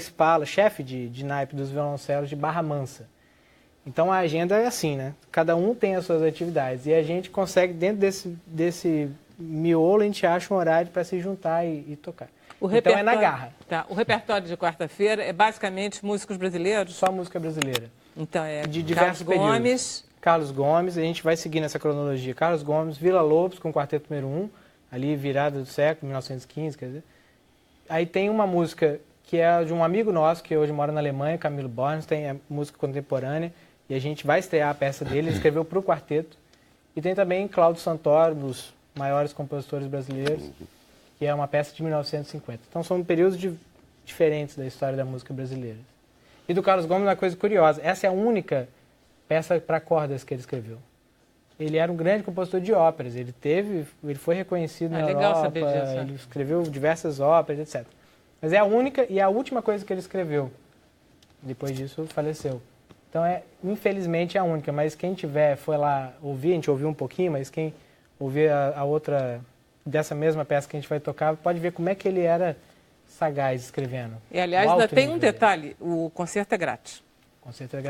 chefe de naipe dos violoncelos de Barra Mansa. Então a agenda é assim, né? Cada um tem as suas atividades. E a gente consegue, dentro desse miolo, a gente acha um horário para se juntar e tocar. Então é na garra. Tá. O repertório de quarta-feira é basicamente músicos brasileiros? Só música brasileira. Então é de diversos períodos. Carlos Gomes, a gente vai seguir nessa cronologia. Carlos Gomes, Vila Lobos com o quarteto número 1, ali virada do século, 1915, quer dizer. Aí tem uma música que é de um amigo nosso, que hoje mora na Alemanha, Camilo Borges, tem música contemporânea, e a gente vai estrear a peça dele, ele escreveu para o quarteto. E tem também Cláudio Santoro, dos maiores compositores brasileiros, que é uma peça de 1950. Então são períodos diferentes da história da música brasileira. E do Carlos Gomes, uma coisa curiosa, essa é a única peça para cordas que ele escreveu. Ele era um grande compositor de óperas, ele foi reconhecido na Europa, ele escreveu diversas óperas, etc. Mas é a única e a última coisa que ele escreveu. Depois disso, faleceu. Então, infelizmente, é a única, mas quem foi lá ouvir, a gente ouviu um pouquinho, mas quem ouvir a outra, dessa mesma peça que a gente vai tocar, pode ver como é que ele era sagaz escrevendo. E, aliás, ainda tem um detalhe, o concerto é grátis.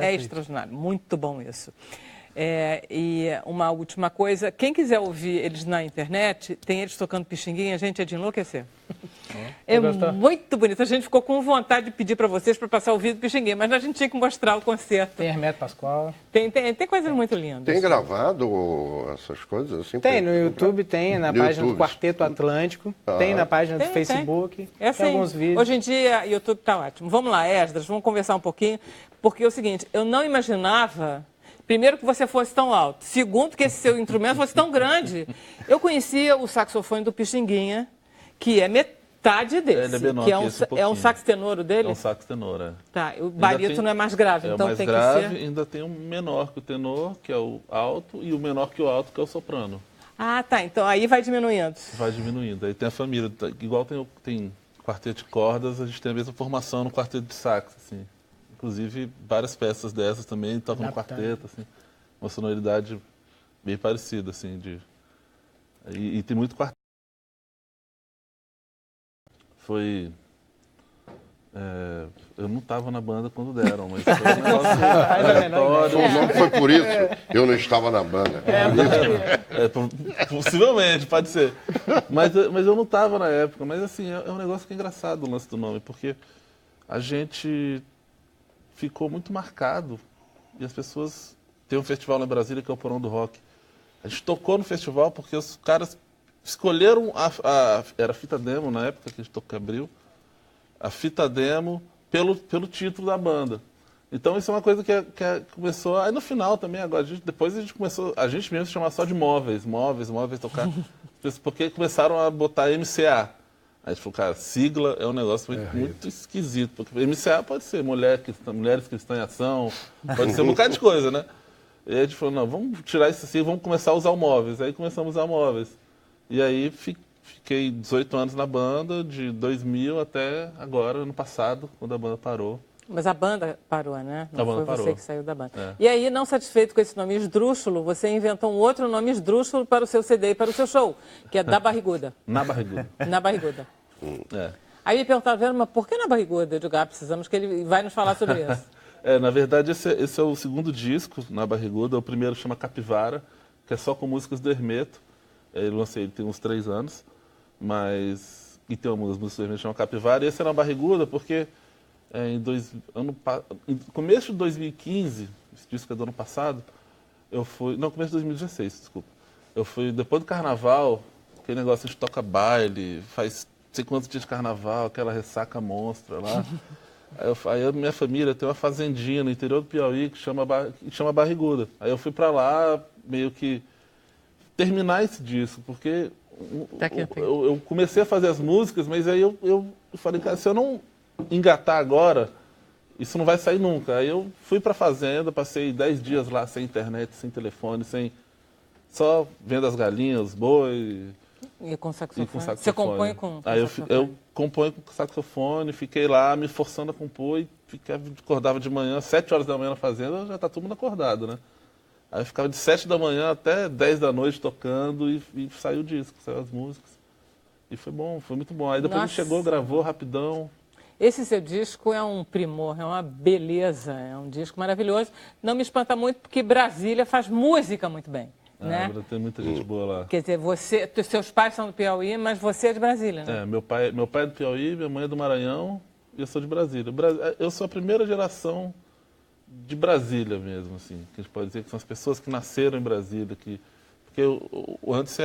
É extraordinário, muito bom isso. E uma última coisa, quem quiser ouvir eles na internet, tem eles tocando Pixinguinha, gente, é de enlouquecer. É muito bonito, a gente ficou com vontade de pedir para vocês para passar o vídeo do Pixinguinha, mas a gente tinha que mostrar o concerto. Tem Hermeto Pascoal. Tem coisas muito lindas. Tem gravado essas coisas? Assim, tem, no YouTube tem, na página do Quarteto Atlântico, tem na página do Facebook, tem alguns vídeos. Hoje em dia o YouTube está ótimo. Vamos lá, Esdras, vamos conversar um pouquinho, porque é o seguinte, eu não imaginava... Primeiro, que você fosse tão alto. Segundo, que esse seu instrumento fosse tão grande. Eu conhecia o saxofone do Pixinguinha, que é metade desse. Ele é menor que é um sax tenoro dele? É um sax tenor, é. Tá, o barítono é mais grave, então mais tem grave, que ser... ainda tem um menor que o tenor, que é o alto, e o menor que o alto, que é o soprano. Ah, tá, então aí vai diminuindo. Vai diminuindo. Aí tem a família, igual tem quarteto de cordas, a gente tem a mesma formação no quarteto de sax, assim. Inclusive, várias peças dessas também tocam no quarteto, assim, uma sonoridade bem parecida, assim, e tem muito quarteto. Foi Eu não estava na banda quando deram, mas foi um negócio aleatório. O nome foi por isso. Eu não estava na banda. Possivelmente, pode ser. Mas eu não estava na época. Mas assim, é um negócio que é engraçado o lance do nome, porque a gente ficou muito marcado. E as pessoas... Tem um festival lá em Brasília que é o Porão do Rock. A gente tocou no festival porque os caras escolheram era a fita demo na época que a gente tocou, abriu. A fita demo pelo título da banda. Então isso é uma coisa que começou... Aí no final também, agora, depois a gente começou, a gente mesmo se chamar só de móveis, tocar, porque começaram a botar MCA. Aí a gente falou, cara, sigla é um negócio muito esquisito, porque MCA pode ser Mulheres Cristãs em Ação, pode ser um bocado de coisa, né? E aí a gente falou, não, vamos tirar isso assim, vamos começar a usar o móveis. Aí começamos a usar móveis. E aí fiquei 18 anos na banda, de 2000 até agora, ano passado, quando a banda parou. Mas a banda parou, né? Não foi parou. Você que saiu da banda. E aí, não satisfeito com esse nome esdrúxulo, você inventou um outro nome esdrúxulo para o seu CD e para o seu show, que é Da Barriguda. Na Barriguda. Na Barriguda. Aí me perguntaram, mas por que Na Barriguda? Eu digo, precisamos que ele vai nos falar sobre isso. Na verdade, esse é o segundo disco, Na Barriguda. O primeiro chama Capivara, que é só com músicas do Hermeto. Ele lancei, ele tem uns 3 anos, mas... E tem uma música do Hermeto que chama Capivara. E esse é Na Barriguda porque em começo de 2015, esse disco é do ano passado, começo de 2016, desculpa. Eu fui, depois do carnaval, aquele negócio de toca baile, faz não sei quantos dias de carnaval, aquela ressaca monstra lá. Aí a minha família tem uma fazendinha no interior do Piauí que chama Barriguda. Aí eu fui pra lá meio que terminar esse disco, porque eu comecei a fazer as músicas, mas aí eu falei, cara, se eu não engatar agora, isso não vai sair nunca. Aí eu fui pra fazenda, passei 10 dias lá sem internet, sem telefone, só vendo as galinhas, os boi. E com saxofone? Você compõe com Aí eu componho com saxofone, fiquei lá me forçando a compor e acordava de manhã, 7 horas da manhã na fazenda, já tá todo mundo acordado, né? Aí eu ficava de 7 da manhã até 10 da noite tocando e saiu o disco, saiu as músicas. E foi bom, foi muito bom. Aí depois ele chegou, gravou rapidão. Esse seu disco é um primor, é uma beleza, é um disco maravilhoso. Não me espanta muito porque Brasília faz música muito bem. Né? Tem muita gente boa lá. Quer dizer, seus pais são do Piauí, mas você é de Brasília, né? Meu pai é do Piauí, minha mãe é do Maranhão e eu sou de Brasília. Eu sou a primeira geração de Brasília mesmo, assim, que a gente pode dizer que são as pessoas que nasceram em Brasília, porque o antes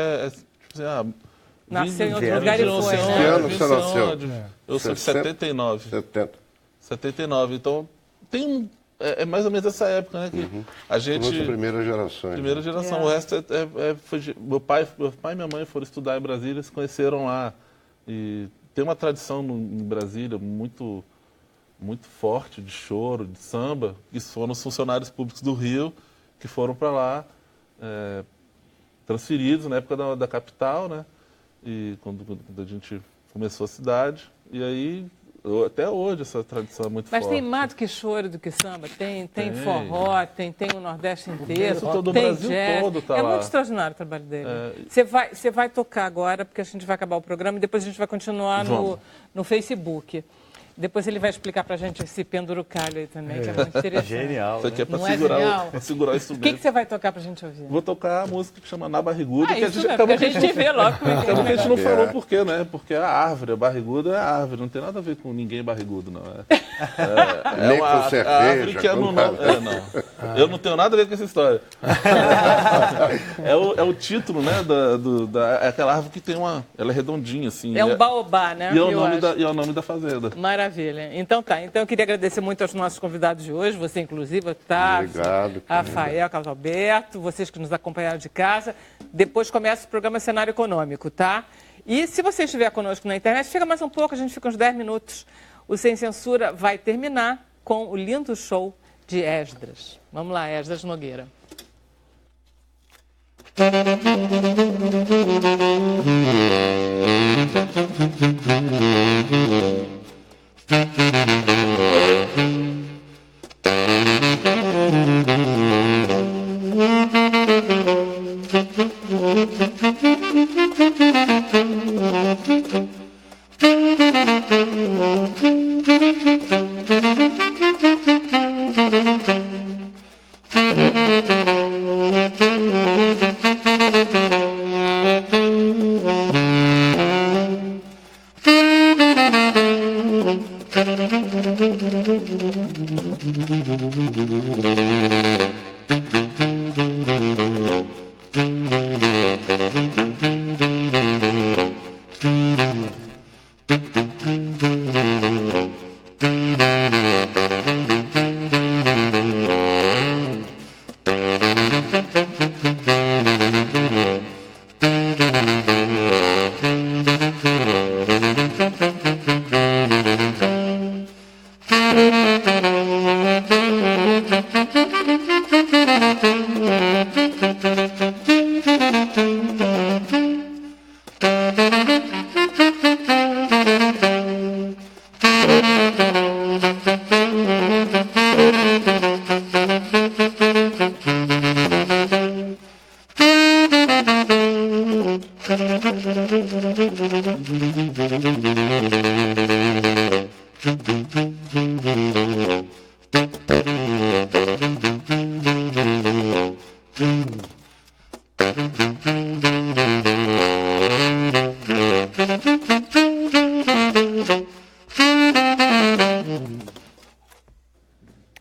nasceu em outro lugar e foi, né? Que ano você nasceu? Eu sou de 79. 79, então tem é mais ou menos essa época, né? Que a gente... Primeira geração. Primeira geração. O resto foi... Meu pai e minha mãe foram estudar em Brasília, se conheceram lá. E tem uma tradição em Brasília muito, muito forte de choro, de samba, que foram os funcionários públicos do Rio, que foram para lá, transferidos na época da capital, né? E quando a gente começou a cidade. E aí... Até hoje essa tradição é muito forte. Mas tem mais do que choro, do que samba. Tem forró, tem o Nordeste inteiro, todo tem o Brasil jazz. todo tá lá. Muito extraordinário o trabalho dele. Você vai tocar agora, porque a gente vai acabar o programa e depois a gente vai continuar no Facebook. Depois ele vai explicar pra gente esse pendurucalho aí também, que é muito interessante. Genial. Isso aqui é pra segurar isso O que você vai tocar pra gente ouvir? Vou tocar a música que chama Na Barriguda. Que a gente vê logo. Acabou que a gente não falou por quê, né? Porque a árvore, a barriguda é a árvore. Não tem nada a ver com ninguém barrigudo, não. Nem com cerveja. Árvore que não. Eu não tenho nada a ver com essa história. É o título, né? É aquela árvore que tem ela é redondinha, assim. É um baobá, né? E é o nome da fazenda. Maravilha. Então tá. Então eu queria agradecer muito aos nossos convidados de hoje, você inclusive, Otávio, obrigado, Rafael, Carlos Alberto, vocês que nos acompanharam de casa. Depois começa o programa Cenário Econômico, tá? E se você estiver conosco na internet, fica mais um pouco, a gente fica uns 10 minutos. O Sem Censura vai terminar com o lindo show de Esdras. Vamos lá, Esdras Nogueira.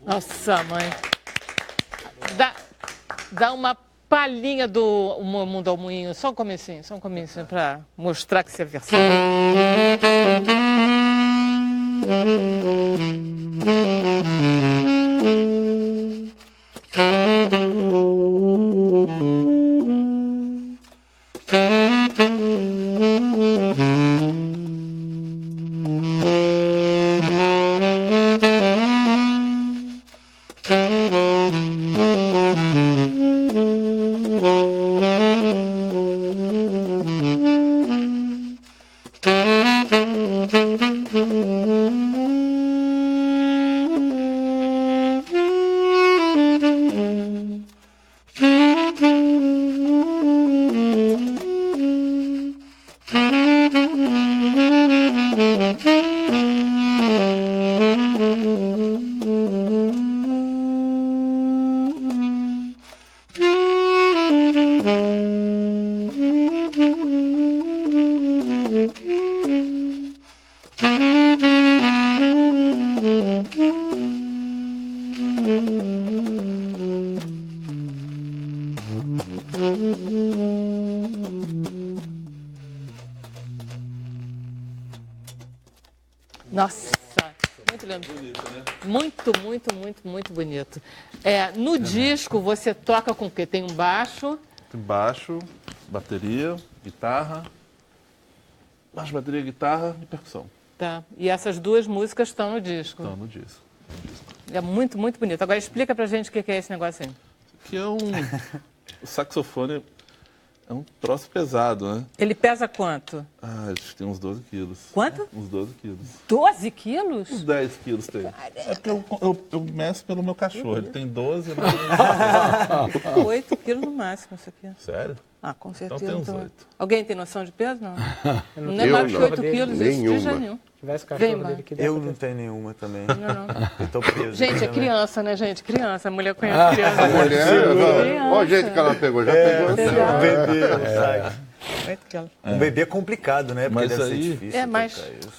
Nossa, mãe. Dá uma palhinha do Mundo ao Moinho, só um comecinho para mostrar que você é versão. Nossa, muito lindo. Muito bonito. No disco você toca com o quê? Tem um baixo? Tem baixo, bateria, guitarra. Baixo, bateria, guitarra e percussão. Tá. E essas duas músicas estão no disco? Estão no disco. É muito bonito. Agora explica pra gente o que é esse negócio aí. Isso aqui é o saxofone é um troço pesado, né? Ele pesa quanto? Acho que tem uns 12 quilos. Quanto? Uns 12 quilos. 12 quilos? Uns 10 quilos tem. É porque eu meço pelo meu cachorro. Ele tem 12, ele tem 8 quilos no máximo isso aqui. Sério? Ah, com certeza. Então tem uns 8. Alguém tem noção de peso? Não. Não é mais que 8 quilos, isso de jeito nenhum. Tivesse cachorro dele que eu não tenho nenhuma também. Não. Eu tô preso. Gente, é criança, né, gente? Criança. A mulher conhece criança. A mulher, olha o jeito que ela pegou. Já pegou assim. Um bebê, Um bebê é complicado, né? Porque Mas deve ser aí, difícil.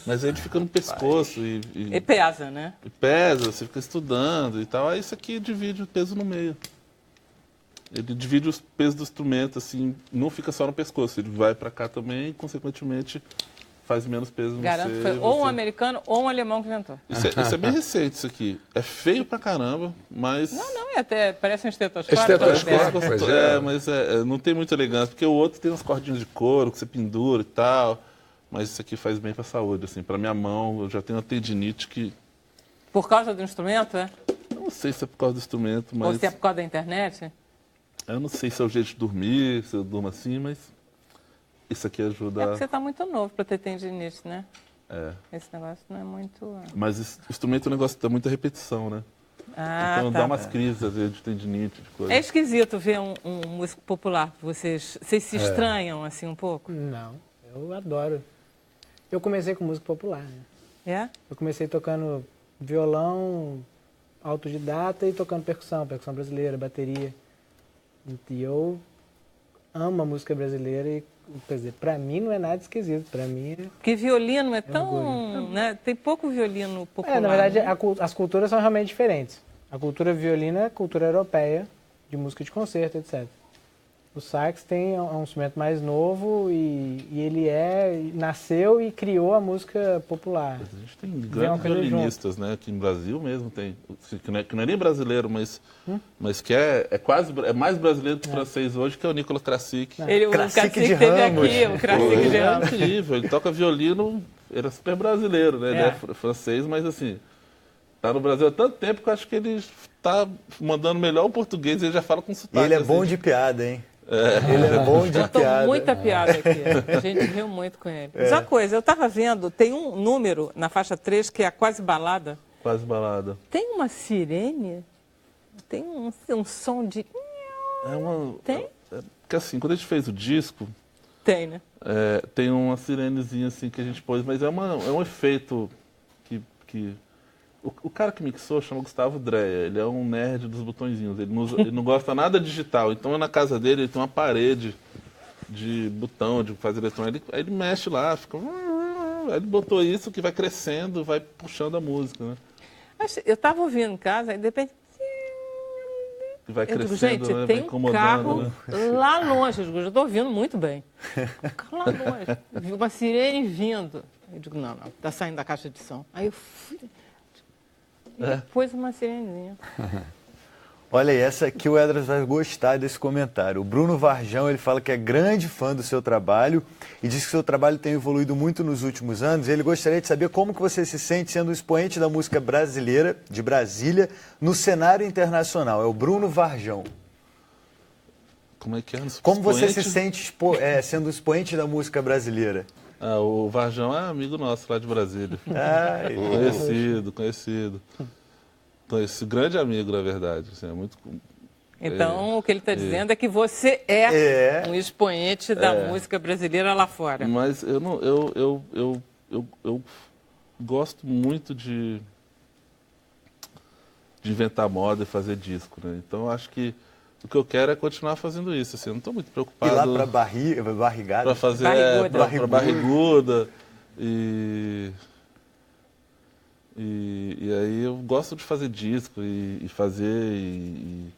mas aí ele fica no pescoço e pesa, né? E pesa, você fica estudando e tal. Aí isso aqui divide o peso no meio. Ele divide os pesos do instrumento, assim, não fica só no pescoço, ele vai pra cá também e, consequentemente, faz menos peso no Garanto que foi ou um americano ou um alemão que inventou. Isso é bem recente, isso aqui. É feio pra caramba, mas... Não, até parece um estetoscópio. Mas não tem muita elegância, porque o outro tem uns cordinhos de couro que você pendura e tal, mas isso aqui faz bem pra saúde, assim. Pra minha mão, eu já tenho uma tendinite que... Por causa do instrumento, é? Eu não sei se é por causa do instrumento, mas... Ou se é por causa da internet? Eu não sei se é o jeito de dormir, se eu durmo assim, mas isso aqui ajuda... É porque você está muito novo para ter tendinite, né? É. Esse negócio não é muito... Mas o instrumento é um negócio que dá muita repetição, né? Então dá umas crises, às vezes, de tendinite, de coisa. É esquisito ver um músico popular. Vocês se estranham, assim, um pouco? Não, eu adoro. Eu comecei com música popular, né? É? Eu comecei tocando violão autodidata e tocando percussão brasileira, bateria. E eu amo a música brasileira e, quer dizer, pra mim não é nada esquisito, pra mim é... Porque violino é tão... né? Tem pouco violino popular. Na verdade, né? as culturas são realmente diferentes. A cultura violina é a cultura europeia, de música de concerto, etc. O sax é um instrumento mais novo e ele nasceu e criou a música popular. A gente tem grandes violinistas, né? Aqui no Brasil mesmo tem, que não é nem brasileiro, mas que é mais brasileiro que francês hoje, que é o Nicolas Krasik. O Krasik esteve aqui, o Krasik de Ramos. É incrível, ele toca violino, ele é super brasileiro, né? Ele é francês, mas assim, tá no Brasil há tanto tempo que eu acho que ele tá mandando melhor o português, ele já fala com sotaque. Ele é assim. bom de piada, hein? Ele é bom de piada. Muita piada aqui. A gente riu muito com ele. Mas uma coisa, eu estava vendo, tem um número na faixa 3 que é a Quase Balada. Quase Balada. Tem uma sirene? Tem um som de... Tem? Porque assim, quando a gente fez o disco... Tem, né? Tem uma sirenezinha assim que a gente pôs, mas é um efeito que o cara que mixou chama Gustavo Dreyer, ele é um nerd dos botõezinhos, ele não gosta nada digital, então na casa dele ele tem uma parede de botão, de fazer eletrônico, aí ele mexe lá, fica... Aí ele botou isso que vai crescendo, vai puxando a música, né? Eu estava ouvindo em casa, aí de repente... Que vai crescendo, gente, né? tem Vai um carro né? lá longe, eu estou ouvindo muito bem. Um carro lá longe, vi uma sirene vindo. Eu digo, não, está saindo da caixa de som. Aí eu fui... Pôs uma sirenezinha. Olha aí, essa aqui o Edras vai gostar desse comentário. O Bruno Varjão, ele fala que é grande fã do seu trabalho e diz que o seu trabalho tem evoluído muito nos últimos anos. Ele gostaria de saber como que você se sente sendo um expoente da música brasileira, de Brasília, no cenário internacional. É o Bruno Varjão. Como é que é? Como você se sente sendo expoente da música brasileira? O Varjão é amigo nosso lá de Brasília. Conhecido. Esse grande amigo, na verdade. Assim, é muito... Então, o que ele está dizendo é que você é um expoente da música brasileira lá fora. Mas eu gosto muito de inventar moda e fazer disco, né? Então, acho que o que eu quero é continuar fazendo isso. Assim, eu não estou muito preocupado... Ir lá para barrigada? Para fazer... Para barriguda. E aí eu gosto de fazer disco e fazer e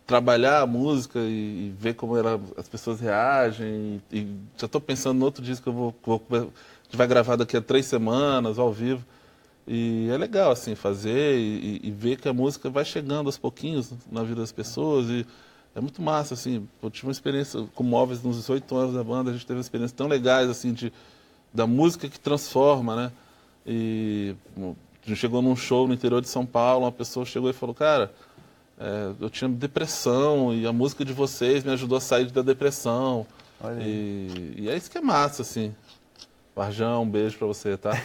trabalhar a música e ver como as pessoas reagem. E já estou pensando no outro disco que a gente vai gravar daqui a 3 semanas, ao vivo. E é legal, assim, fazer e ver que a música vai chegando aos pouquinhos na vida das pessoas. E é muito massa, assim. Eu tive uma experiência com Móveis nos 18 anos da banda, a gente teve experiências tão legais, assim, da música que transforma, né? E a gente chegou num show no interior de São Paulo, uma pessoa chegou e falou, cara, eu tinha depressão e a música de vocês me ajudou a sair da depressão. E é isso que é massa, assim. Varjão, um beijo pra você, tá?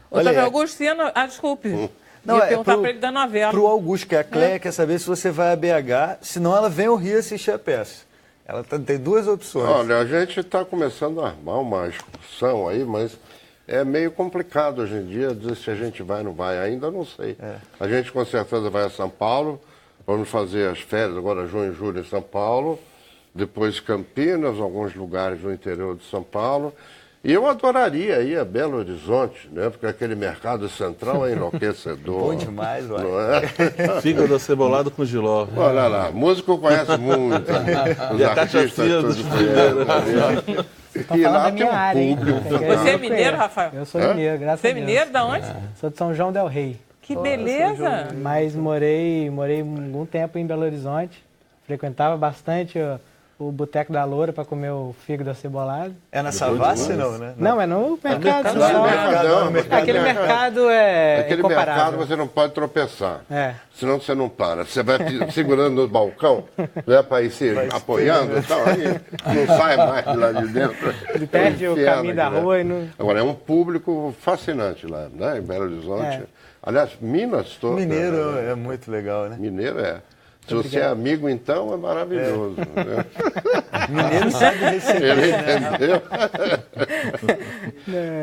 Otávio Augusto, desculpe. Não, ia perguntar pra ele da novela. Pro Augusto, que a Cléia quer saber se você vai a BH, senão ela vem ao Rio assistir a peça. Ela tem 2 opções. Olha, a gente está começando a armar uma excursão aí, mas é meio complicado hoje em dia dizer se a gente vai ou não vai. Ainda não sei. A gente com certeza vai a São Paulo, vamos fazer as férias agora, junho e julho em São Paulo, depois Campinas, alguns lugares no interior de São Paulo. E eu adoraria ir a Belo Horizonte, né? Porque aquele mercado central é enlouquecedor. Bom demais, ué. Não é? Fígado acebolado com jiló. Olha lá, músico conhece muito. Os artistas todos conhecem. E lá tem um público. Você é mineiro, Rafael? Eu sou mineiro, graças a Deus. Você é mineiro? Da onde? Sou de São João del Rei. Que beleza! Mas morei algum tempo em Belo Horizonte. Frequentava bastante o Boteco da Loura para comer o fígado acebolado. É na Savassi, não, né? Não, é no mercado. Aquele mercado é aquele mercado você não pode tropeçar. Senão você não para. Você vai segurando no balcão, né, para ir se apoiando e tal, aí não sai mais de lá de dentro. Ele perde o caminho da rua e não... Agora, é um público fascinante lá, né, em Belo Horizonte. Aliás, Minas toda. Mineiro é muito legal, né? Mineiro é. Se você é amigo, então, é maravilhoso. Né? Mineiro sabe receber, Ele entendeu?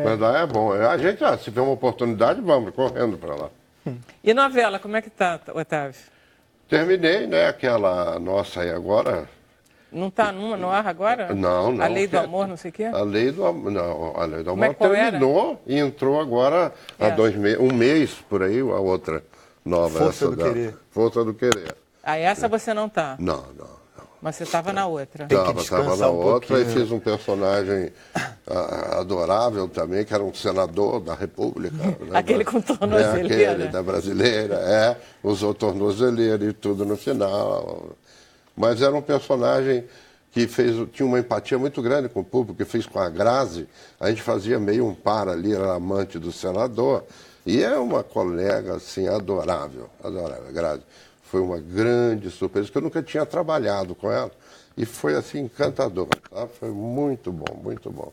Mas lá é bom. A gente, se tiver uma oportunidade, vamos correndo para lá. E novela, como é que tá, Otávio? Terminei, né? Aquela nossa aí agora. Não está no ar agora? Não. A Lei do Amor, não sei o quê? A Lei do Amor, não, a Lei do Amor terminou e entrou agora há 2 meses, um mês por aí, a outra nova. Força do Querer. Força do Querer. Essa você não tá? Não. Mas você estava na outra. Estava na outra e fiz um personagem adorável também, que era um senador da República. Aquele com tornozeleira. Aquele da brasileira, usou tornozeleira e tudo no final. Mas era um personagem que tinha uma empatia muito grande com o público, que fez com a Grazi. A gente fazia meio um par ali, era amante do senador. E é uma colega, assim, adorável, Grazi. Foi uma grande surpresa, que eu nunca tinha trabalhado com ela. E foi, assim, encantador. Tá? Foi muito bom, muito bom.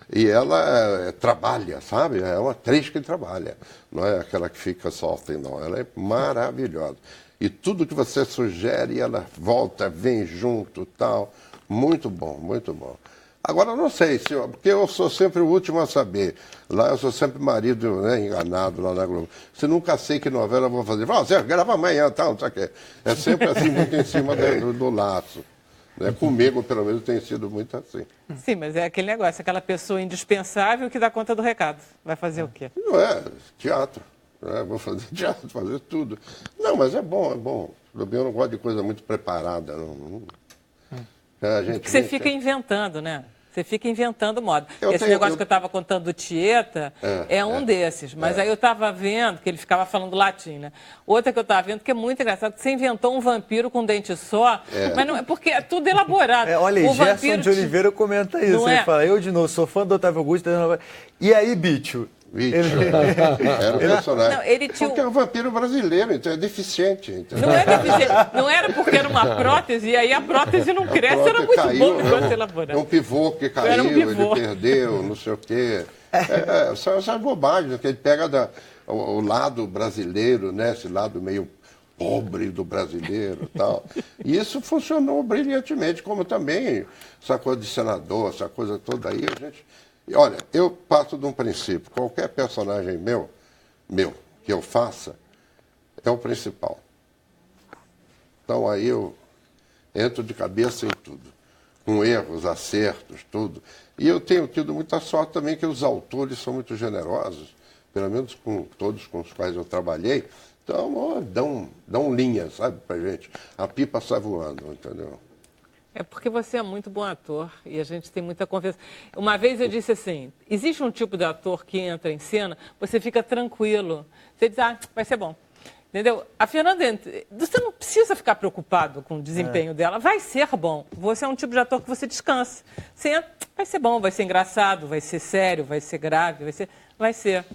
E ela trabalha, sabe? É uma atriz que trabalha. Não é aquela que fica só assim, não. Ela é maravilhosa. E tudo que você sugere, ela volta, vem junto, tal. Muito bom, muito bom. Agora, eu não sei, porque eu sou sempre o último a saber. Lá eu sou sempre marido, né, enganado lá na Globo. Você nunca sei que novela eu vou fazer. Você grava amanhã, tal, não sei o quê. É sempre assim, muito em cima do laço. Né? Comigo, pelo menos, tem sido muito assim. Sim, mas é aquele negócio, aquela pessoa indispensável que dá conta do recado. Vai fazer o quê? Não teatro. Vou fazer teatro, fazer tudo. Não, mas é bom, é bom. Eu não gosto de coisa muito preparada. Porque você fica inventando, né? Você fica inventando moda. Esse negócio que eu estava contando do Tieta é um desses. Mas aí eu estava vendo que ele ficava falando latim, né? Outra que eu estava vendo que é muito engraçado, que você inventou um vampiro com dente só, mas não é porque é tudo elaborado. Olha aí, Gerson de Oliveira comenta isso. Ele fala, eu de novo, sou fã do Otávio Augusto. E aí, bicho? Era um personagem. Não, ele tinha... Porque é um vampiro brasileiro, então é deficiente. Entendeu? Não é deficiente. Não era porque era uma prótese, e aí a prótese não cresce, era muito bom no negócio elaborado. É um pivô que caiu, ele perdeu, não sei o quê. São essas bobagens que ele pega o lado brasileiro, né? Esse lado meio pobre do brasileiro e tal. E isso funcionou brilhantemente, como também essa coisa de senador, essa coisa toda aí, a gente... Olha, eu parto de um princípio, qualquer personagem meu, que eu faça, é o principal. Então aí eu entro de cabeça em tudo, com erros, acertos, tudo. E eu tenho tido muita sorte também que os autores são muito generosos, pelo menos com todos com os quais eu trabalhei, então dão linha, sabe, pra gente. A pipa sai voando, entendeu? É porque você é muito bom ator e a gente tem muita confiança. Uma vez eu disse assim, existe um tipo de ator que entra em cena, você fica tranquilo. Você diz, vai ser bom. Entendeu? A Fernanda, você não precisa ficar preocupado com o desempenho dela, vai ser bom. Você é um tipo de ator que você descansa. Você entra, vai ser bom, vai ser engraçado, vai ser sério, vai ser grave, vai ser.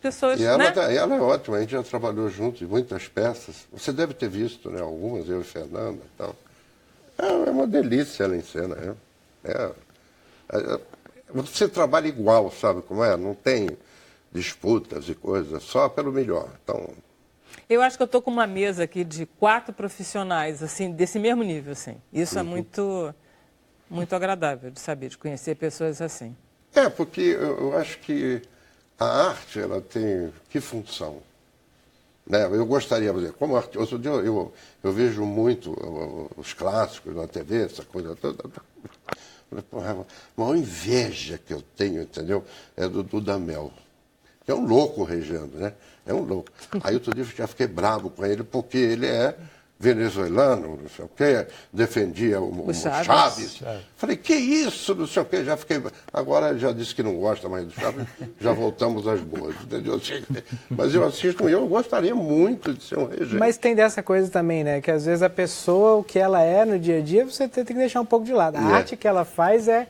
Pessoas, e ela, né? Ela é ótima, a gente já trabalhou juntos em muitas peças. Você deve ter visto, né, algumas, eu e Fernanda e tal. É uma delícia ela em cena. Você trabalha igual, sabe como é? Não tem disputas e coisas, só pelo melhor. Então... Eu acho que eu estou com uma mesa aqui de 4 profissionais, assim, desse mesmo nível, assim. Isso é muito agradável de saber, de conhecer pessoas assim. Porque eu acho que a arte, ela tem que função? Né? Eu gostaria, por exemplo, como artista, outro dia eu vejo muito os clássicos na TV, essa coisa toda. Porra, a maior inveja que eu tenho, entendeu? É do Dudamel. É um louco regendo, né? É um louco. Aí outro dia eu já fiquei bravo com ele, porque ele é venezuelano, não sei o quê, defendia o Chaves. Falei, que isso, não sei o quê, já fiquei... Agora já disse que não gosta mais do Chaves, já voltamos às boas, entendeu? Mas eu assisto, eu gostaria muito de ser um regente. Mas tem dessa coisa também, né, que às vezes a pessoa, o que ela é no dia a dia, você tem que deixar um pouco de lado. A arte que ela faz é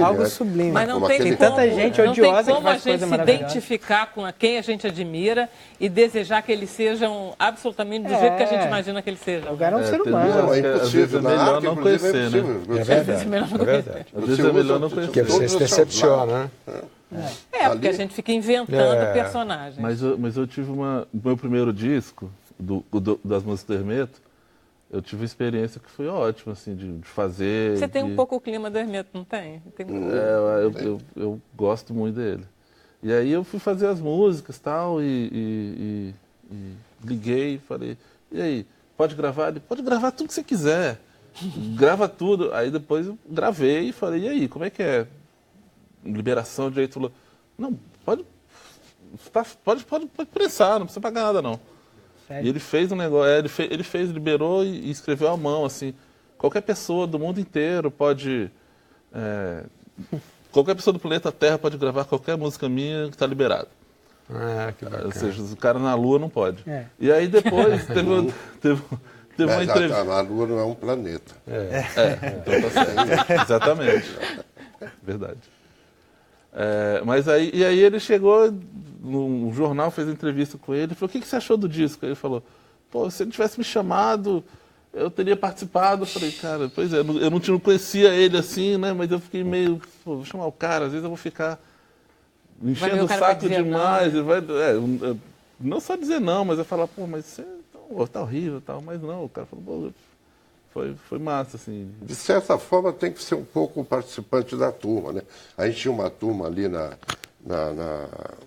algo sublime. Mas não tem tanta gente odiosa que faz coisa maravilhosa. Não tem como a gente se identificar com quem a gente admira e desejar que eles sejam absolutamente do jeito que a gente imagina que eles sejam. O cara é um ser humano. Não, é impossível. Às vezes é melhor não conhecer, né? É verdade. Às vezes é melhor não conhecer. Porque você se decepciona, né? Porque a gente fica inventando personagens. Mas eu tive meu primeiro disco, das músicas do Hermeto, eu tive uma experiência que foi ótima, assim, de fazer. Você tem um pouco o clima do Hermeto, não tem? Eu gosto muito dele. E aí eu fui fazer as músicas tal, e liguei, falei, e aí, pode gravar? Ele, pode gravar tudo que você quiser. Grava tudo. Aí depois eu gravei e falei, e aí, como é que é? Liberação, direito... Não, pode prensar, não precisa pagar nada, não. Sério? E ele fez um negócio, ele liberou e escreveu à mão, assim. Qualquer pessoa do mundo inteiro pode... qualquer pessoa do planeta Terra pode gravar qualquer música minha que está liberado. Que bacana. Ou seja, o cara na Lua não pode. E aí depois teve uma entrevista. A Lua não é um planeta. Então tá certo. Exatamente. Verdade. Mas aí ele chegou, no jornal fez entrevista com ele, falou, o que você achou do disco? Aí ele falou, pô, se ele tivesse me chamado, eu teria participado. Eu falei, cara, pois é, eu não conhecia ele assim, né? Mas eu fiquei meio, pô, vou chamar o cara, às vezes eu vou ficar enchendo o saco demais. Ele vai, não só dizer não, mas eu falar, pô, mas você tá horrível e tal. Mas não, o cara falou, pô, foi massa, assim. De certa forma, tem que ser um pouco participante da turma, né? A gente tinha uma turma ali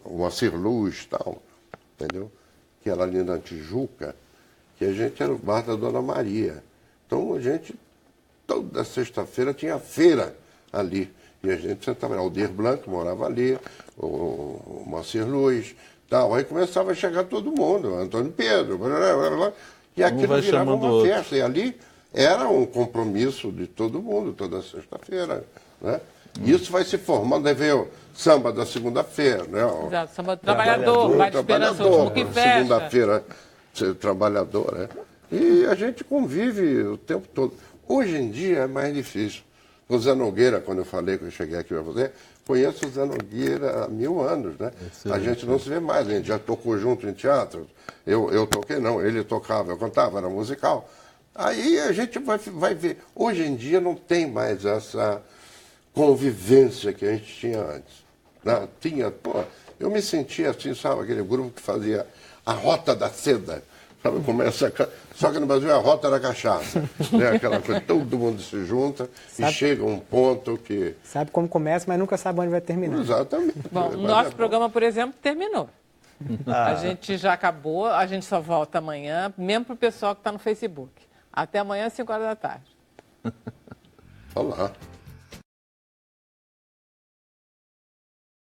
o Moacir Luz e tal, entendeu? Que era ali na Tijuca, que a gente era o bar da Dona Maria. Então, a gente, toda sexta-feira, tinha feira ali. E a gente sentava, o Aldir Blanco morava ali, o Moacir Luz, tal. Aí começava a chegar todo mundo, Antônio Pedro, e aquilo virava uma festa. E ali era um compromisso de todo mundo, toda sexta-feira, né? Isso vai se formando, aí veio o samba da segunda-feira, né? Exato, samba do trabalhador, vai de esperança, o último que fecha. Segunda-feira, trabalhador, né? E a gente convive o tempo todo. Hoje em dia é mais difícil. O Zé Nogueira, quando eu falei que eu cheguei aqui para você, conheço o Zé Nogueira há 1000 anos, né? A gente não se vê mais, a gente já tocou junto em teatro. Eu toquei, não, ele tocava, eu cantava, era musical. Aí a gente vai ver. Hoje em dia não tem mais essa convivência que a gente tinha antes. Né? Eu me sentia assim, sabe, aquele grupo que fazia a Rota da Seda. Sabe, só que no Brasil é a Rota da Cachaça. Né? Aquela coisa, todo mundo se junta e chega a um ponto que... Sabe como começa, mas nunca sabe onde vai terminar. Exatamente. Bom, o nosso programa, por exemplo, terminou. A gente já acabou, a gente só volta amanhã, mesmo para o pessoal que está no Facebook. Até amanhã, às 5 horas da tarde. Olá.